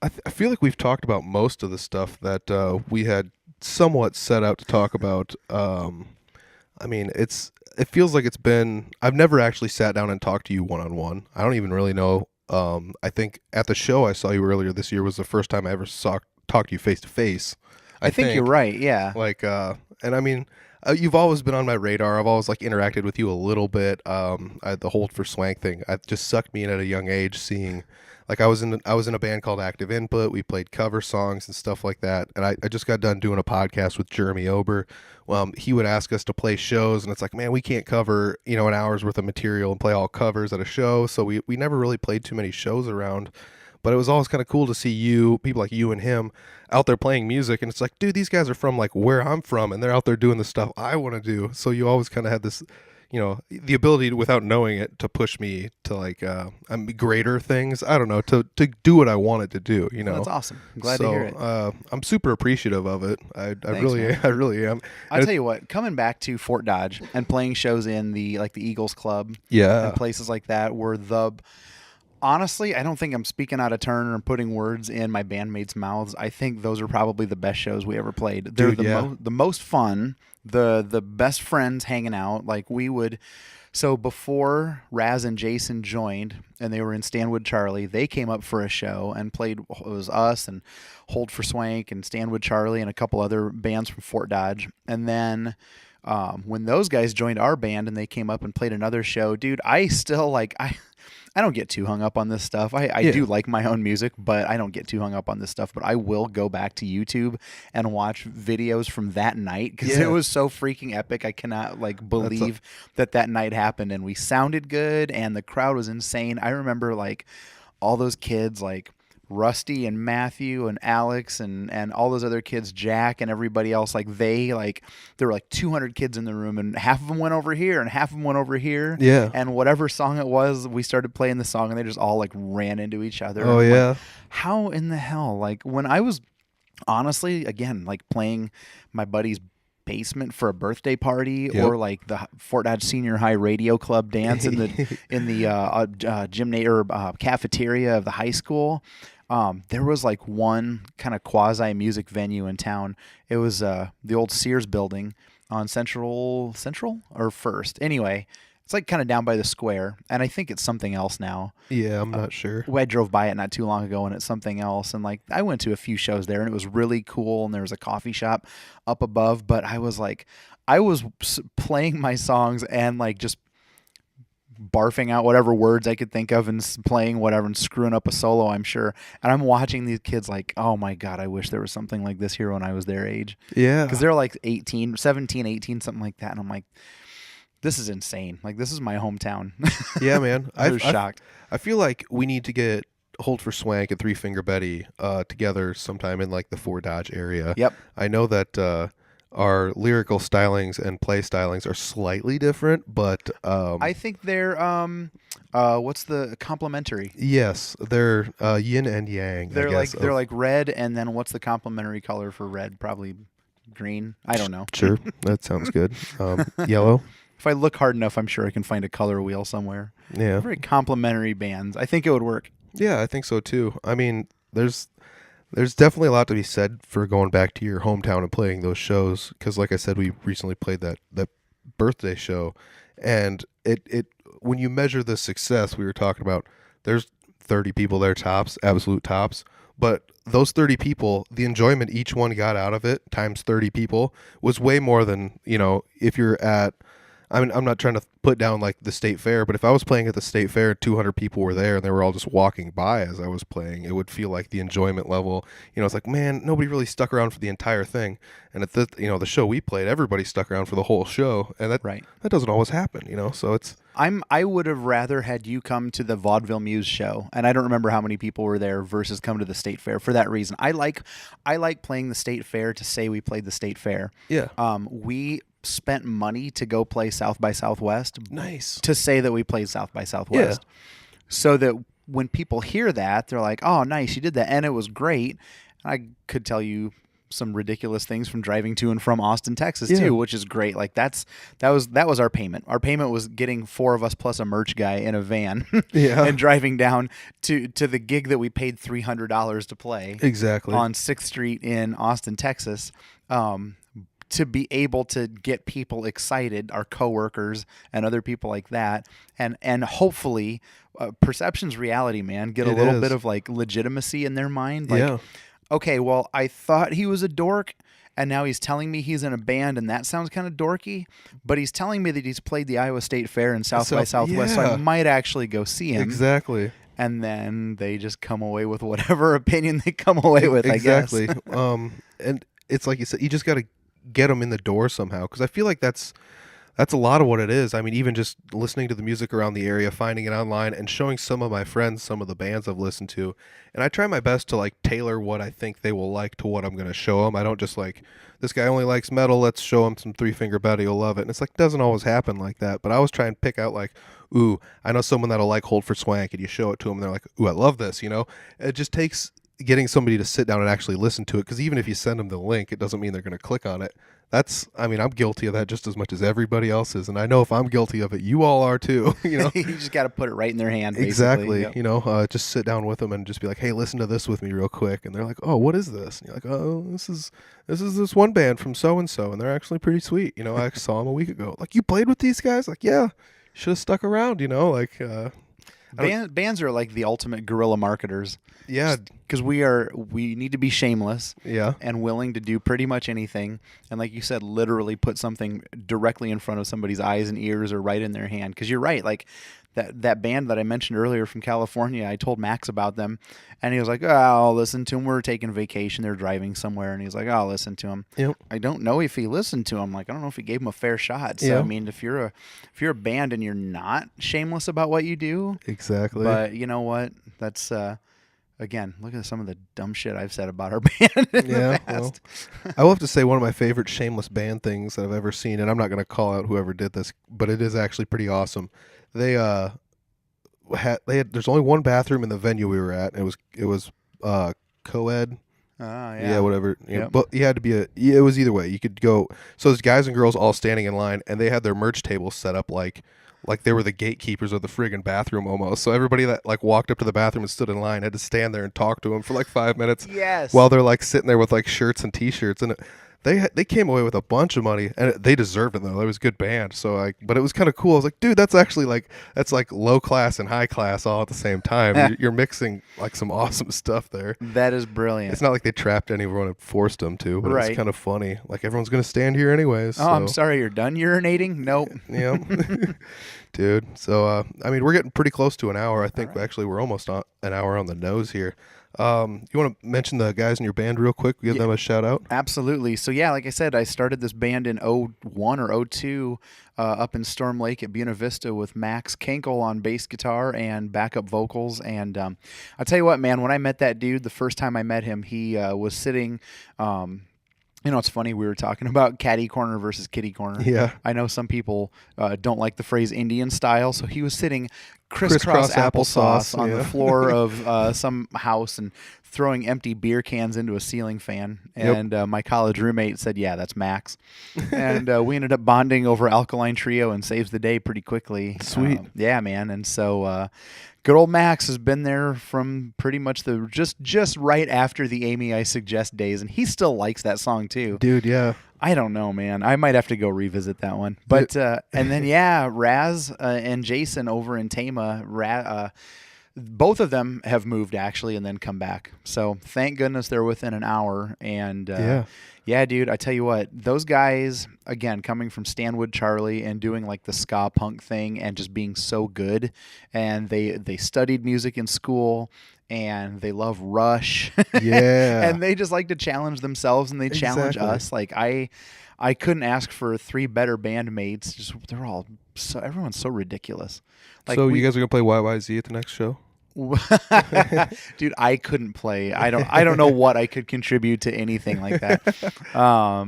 I feel like we've talked about most of the stuff that we had somewhat set out to talk about. I mean, it feels like it's been. I've never actually sat down and talked to you one-on-one. I don't even really know. I think at the show I saw you earlier this year was the first time I ever talked to you face to face. I think you're right. Yeah. Like, and I mean, you've always been on my radar. I've always like interacted with you a little bit. The Hold For Swank thing, it just sucked me in at a young age. Seeing, like, I was in a band called Active Input. We played cover songs and stuff like that. And I just got done doing a podcast with Jeremy Ober. He would ask us to play shows, and it's like, man, we can't cover an hour's worth of material and play all covers at a show. So we never really played too many shows around. But it was always kind of cool to see people like you and him out there playing music. And it's like, dude, these guys are from like where I'm from, and they're out there doing the stuff I want to do. So you always kind of had this, the ability to, without knowing it, to push me to like greater things. I don't know, to do what I wanted to do. Well, that's awesome. I'm glad to hear it. I'm super appreciative of it. I really am. I'll tell you what, coming back to Fort Dodge and playing shows in the Eagles Club, and places like that were honestly, I don't think I'm speaking out of turn or putting words in my bandmates' mouths. I think those are probably the best shows we ever played. They're the most fun, the best friends hanging out. Like we would, so before Raz and Jason joined and they were in Stanwood Charlie, they came up for a show and played. It was us and Hold For Swank and Stanwood Charlie and a couple other bands from Fort Dodge. And then when those guys joined our band and they came up and played another show, dude, I still I don't get too hung up on this stuff. I do like my own music, but I don't get too hung up on this stuff. But I will go back to YouTube and watch videos from that night because it was so freaking epic. I cannot believe that night happened, and we sounded good, and the crowd was insane. I remember all those kids Rusty and Matthew and Alex and all those other kids, Jack and everybody else, there were 200 kids in the room, and half of them went over here and half of them went over here. Yeah. And whatever song it was, we started playing the song and they just all ran into each other. Oh, yeah. How in the hell? When I was honestly, again, playing my buddy's basement for a birthday party, or the Fort Dodge Senior High Radio Club dance in the gymnasium or cafeteria of the high school. There was one kind of quasi music venue in town. It was the old Sears building on Central or First. Anyway, it's kind of down by the square, and I think it's something else now. Yeah, I'm not sure. I drove by it not too long ago, and it's something else. And I went to a few shows there, and it was really cool. And there was a coffee shop up above. But I was playing my songs and just barfing out whatever words I could think of and playing whatever and screwing up a solo, I'm sure. And I'm watching these kids oh my God, I wish there was something like this here when I was their age. Yeah. Because they're 18, 17, 18, something like that. And I'm like, this is insane. This is my hometown. Yeah, man. I was shocked. I feel like we need to get Hold For Swank and 3 Finger Betty together sometime in the Fort Dodge area. Yep. I know that our lyrical stylings and play stylings are slightly different, but I think they're what's the complementary? Yes, they're yin and yang. They're like red, and then what's the complementary color for red? Probably green. I don't know. Sure, that sounds good. Yellow. if I look hard enough, I'm sure I can find a color wheel somewhere. Yeah. Very complimentary bands. I think it would work. Yeah, I think so too. I mean, there's definitely a lot to be said for going back to your hometown and playing those shows. Because, like I said, we recently played that birthday show, and it when you measure the success we were talking about, there's 30 people there tops, absolute tops. But those 30 people, the enjoyment each one got out of it times 30 people was way more than, if you're at, I mean, I'm not trying to put down like the state fair, but if I was playing at the state fair, 200 people were there and they were all just walking by as I was playing, it would feel like the enjoyment level, it's like, man, nobody really stuck around for the entire thing. And at the show we played, everybody stuck around for the whole show. And that doesn't always happen, so it's, I would have rather had you come to the Vaudeville Muse show, and I don't remember how many people were there, versus come to the state fair for that reason. I like playing the state fair to say we played the state fair. Yeah. We spent money to go play South by Southwest. Nice. To say that we played South by Southwest. Yeah. So that when people hear that, they're like, "Oh, nice, you did that," and it was great. I could tell you some ridiculous things from driving to and from Austin, Texas too, which is great. Like that was our payment. Our payment was getting 4 of us plus a merch guy in a van and driving down to the gig that we paid $300 to play. Exactly. On 6th Street in Austin, Texas. To be able to get people excited, our coworkers and other people like that, and hopefully perception's reality, man. Get a little bit of like legitimacy in their mind. Like, okay, well, I thought he was a dork, and now he's telling me he's in a band, and that sounds kind of dorky, but he's telling me that he's played the Iowa State Fair and South by Southwest, so I might actually go see him. Exactly. And then they just come away with whatever opinion they come away with, I guess. Exactly. And it's like you said, you just got to get them in the door somehow, because I feel like that's a lot of what it is. I mean, even just listening to the music around the area, finding it online, and showing some of my friends some of the bands I've listened to. And I try my best to like tailor what I think they will like to what I'm going to show them. I don't just like, this guy only likes metal, let's show him some Three Finger Betty, he'll love it. And it's like, it doesn't always happen like that. But I always try and pick out like, ooh, I know someone that'll like Hold For Swank, and you show it to them and they're like, ooh, I love this, It just takes getting somebody to sit down and actually listen to it, because even if you send them the link, it doesn't mean they're going to click on it. I'm guilty of that just as much as everybody else is, and I know if I'm guilty of it, you all are too. You just got to put it right in their hand. Exactly. Yep. Just sit down with them and just be like, hey, listen to this with me real quick, and they're like, oh, what is this? And you're like, oh, this is this one band from so and so, and they're actually pretty sweet. I saw them a week ago. Like, you played with these guys? Like, yeah, should have stuck around. Bands are like the ultimate guerrilla marketers. Yeah, because we need to be shameless. Yeah, and willing to do pretty much anything. And like you said, literally put something directly in front of somebody's eyes and ears, or right in their hand. Because you're right, like that band that I mentioned earlier from California, I told Max about them, and he was like, "Oh, I'll listen to them. We're taking vacation. They're driving somewhere," and he's like, "Oh, I'll listen to them." Yep. I don't know if he listened to them. Like, I don't know if he gave them a fair shot. So I mean, if you're a band and you're not shameless about what you do, exactly. But you know what? That's again, look at some of the dumb shit I've said about our band in the past. Well, I will have to say one of my favorite shameless band things that I've ever seen, and I'm not going to call out whoever did this, but it is actually pretty awesome. They there's only one bathroom in the venue we were at. And it was co-ed. Yeah, whatever. Yep. But you had to be it was either way. You could go. So there's guys and girls all standing in line, and they had their merch tables set up like they were the gatekeepers of the friggin' bathroom almost. So everybody that like walked up to the bathroom and stood in line had to stand there and talk to them for like 5 minutes. Yes. While they're like sitting there with like shirts and t-shirts, and they came away with a bunch of money, and they deserved it though. It was a good band. So but it was kind of cool. I was like, dude, that's like low class and high class all at the same time. You're mixing like some awesome stuff there. That is brilliant. It's not like they trapped anyone and forced them to, but right. It's kind of funny. Like, everyone's gonna stand here anyways. Oh, so. I'm sorry, you're done urinating? Nope. Yeah. Dude. So we're getting pretty close to an hour. I think actually we're almost on an hour on the nose here. You want to mention the guys in your band real quick? Give them a shout out. Absolutely. So yeah, like I said, I started this band in 01 or 02 up in Storm Lake at Buena Vista with Max Kenkel on bass guitar and backup vocals. And I'll tell you what, man, when I met that dude, the first time I met him, he was sitting. It's funny, we were talking about catty corner versus kitty corner. Yeah. I know some people don't like the phrase Indian style, so he was sitting crisscross applesauce, applesauce on yeah. the floor of some house and throwing empty beer cans into a ceiling fan. Yep. And my college roommate said, yeah, that's Max. And we ended up bonding over Alkaline Trio and Saves the Day pretty quickly. Sweet. Yeah, man. And so good old Max has been there from pretty much the just right after the Amy I Suggest days. And he still likes that song too. Dude, yeah. I don't know, man. I might have to go revisit that one. But and then Raz and Jason over in Tama, both of them have moved actually and then come back. So thank goodness they're within an hour. And yeah, dude, I tell you what, those guys, again, coming from Stanwood Charlie and doing like the ska punk thing and just being so good. And they studied music in school. And they love Rush. Yeah. And they just like to challenge themselves and they challenge us. Like I couldn't ask for 3 better bandmates. Just everyone's so ridiculous. Like so you guys are gonna play YYZ at the next show? Dude, I couldn't play. I don't know what I could contribute to anything like that. I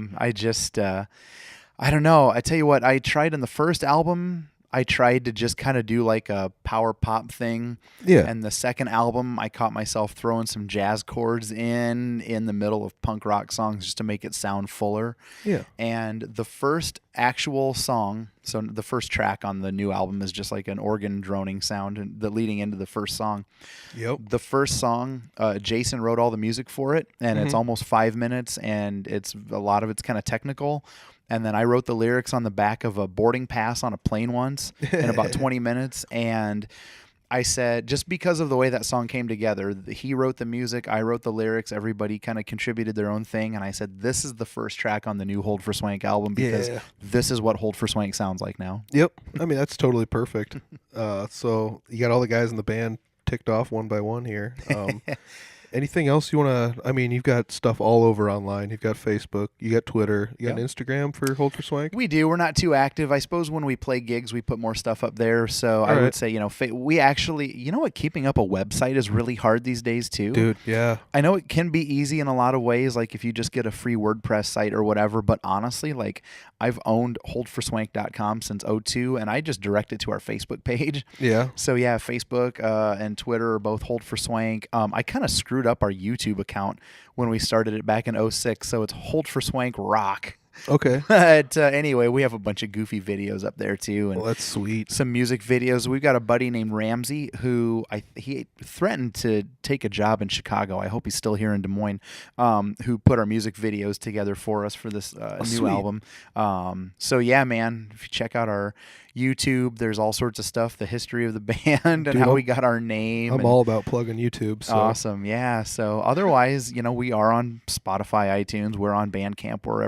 don't know. I tell you what, I tried in the first album. I tried to just kind of do like a power pop thing. Yeah. And the second album, I caught myself throwing some jazz chords in the middle of punk rock songs just to make it sound fuller. Yeah. And the first actual song, so the first track on the new album is just like an organ droning sound and the leading into the first song. Yep. The first song, Jason wrote all the music for it, and it's almost 5 minutes, and a lot of it's kind of technical. And then I wrote the lyrics on the back of a boarding pass on a plane once in about 20 minutes. And I said, just because of the way that song came together, he wrote the music, I wrote the lyrics, everybody kind of contributed their own thing. And I said, this is the first track on the new Hold For Swank album because this is what Hold For Swank sounds like now. Yep. I mean, that's totally perfect. So you got all the guys in the band ticked off one by one here. Anything else you want to, I mean, you've got stuff all over online. You've got Facebook, you got Twitter, you got an Instagram for Hold For Swank? We do. We're not too active. I suppose when we play gigs, we put more stuff up there. So I would say, we actually, you know what, keeping up a website is really hard these days too. Dude, yeah. I know it can be easy in a lot of ways, like if you just get a free WordPress site or whatever, but honestly, like I've owned holdforswank.com since 2002 and I just direct it to our Facebook page. Yeah. So yeah, Facebook and Twitter are both Hold For Swank. I kind of screwed up our YouTube account when we started it back in 2006, so it's Hold For Swank Rock. Okay. But anyway, we have a bunch of goofy videos up there too, and that's sweet. Some music videos. We've got a buddy named Ramsey who he threatened to take a job in Chicago. I hope he's still here in Des Moines. Who put our music videos together for us for this new album. So yeah, man, if you check out our YouTube, there's all sorts of stuff, the history of the band and how we got our name. I'm all about plugging YouTube. So. Awesome. Yeah. So otherwise, we are on Spotify, iTunes, we're on Bandcamp, we're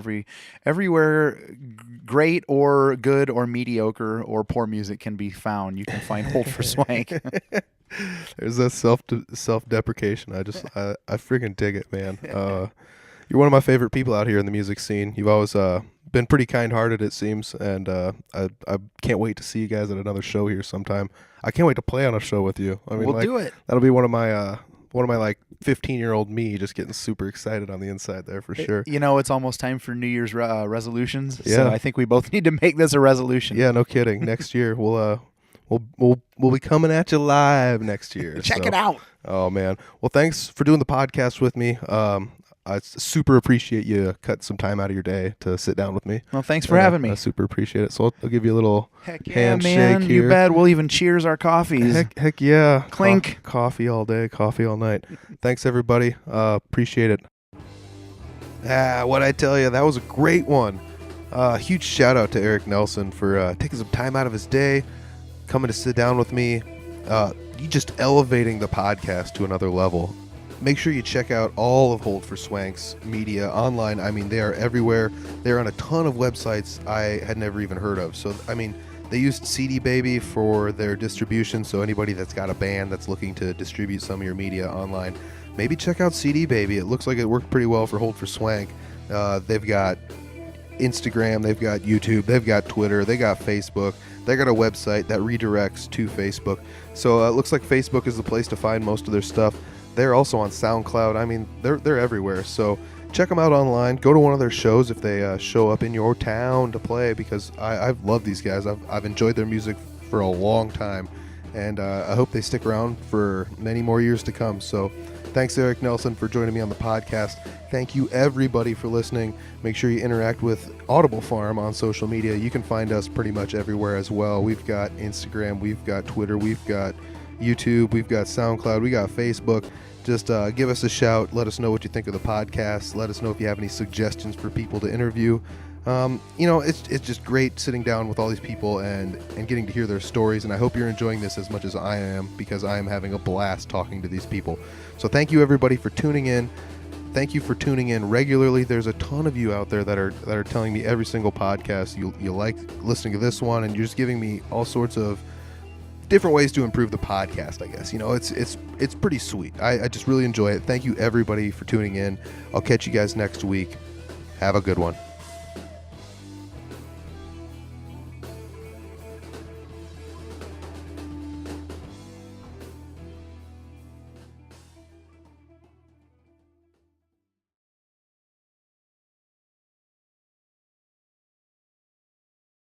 everywhere great or good or mediocre or poor music can be found. You can find Hold For Swank. There's that self-deprecation. I freaking dig it, man. You're one of my favorite people out here in the music scene. You've always been pretty kind-hearted, it seems, and I can't wait to see you guys at another show here sometime. I can't wait to play on a show with you. I mean, we'll do it. That'll be one of my like 15-year-old me just getting super excited on the inside there for sure. It's almost time for New Year's resolutions. Yeah. So I think we both need to make this a resolution. Yeah, no kidding. Next year we'll be coming at you live next year. Check it out. Oh man. Well, thanks for doing the podcast with me. I super appreciate you cutting some time out of your day to sit down with me. Well, thanks for having me. I super appreciate it. So I'll give you a little handshake man, here. You bet. We'll even cheers our coffees. Heck yeah. Clink. Coffee all day, coffee all night. Thanks, everybody. Appreciate it. What I tell you, that was a great one. Huge shout out to Eric Nelson for taking some time out of his day, coming to sit down with me. You just elevating the podcast to another level. Make sure you check out all of Hold For Swank's media online. I mean, they are everywhere. They're on a ton of websites I had never even heard of. So, I mean, they used CD Baby for their distribution. So anybody that's got a band that's looking to distribute some of your media online, maybe check out CD Baby. It looks like it worked pretty well for Hold For Swank. They've got Instagram, they've got YouTube, they've got Twitter, they got Facebook. They got a website that redirects to Facebook. So it looks like Facebook is the place to find most of their stuff. They're also on SoundCloud. I mean, they're everywhere. So check them out online. Go to one of their shows if they show up in your town to play, because I've loved these guys. I've enjoyed their music for a long time, and I hope they stick around for many more years to come. So thanks, Eric Nelson, for joining me on the podcast. Thank you, everybody, for listening. Make sure you interact with Audible Farm on social media. You can find us pretty much everywhere as well. We've got Instagram, we've got Twitter, we've got YouTube, we've got SoundCloud, we got Facebook. Just give us a shout. Let us know what you think of the podcast. Let us know if you have any suggestions for people to interview. It's just great sitting down with all these people and getting to hear their stories, and I hope you're enjoying this as much as I am, because I am having a blast talking to these people. So thank you, everybody, for tuning in. Thank you for tuning in regularly. There's a ton of you out there that are telling me every single podcast you like listening to this one, and you're just giving me all sorts of different ways to improve the podcast, I guess. It's pretty sweet. I just really enjoy it. Thank you, everybody, for tuning in. I'll catch you guys next week. Have a good one.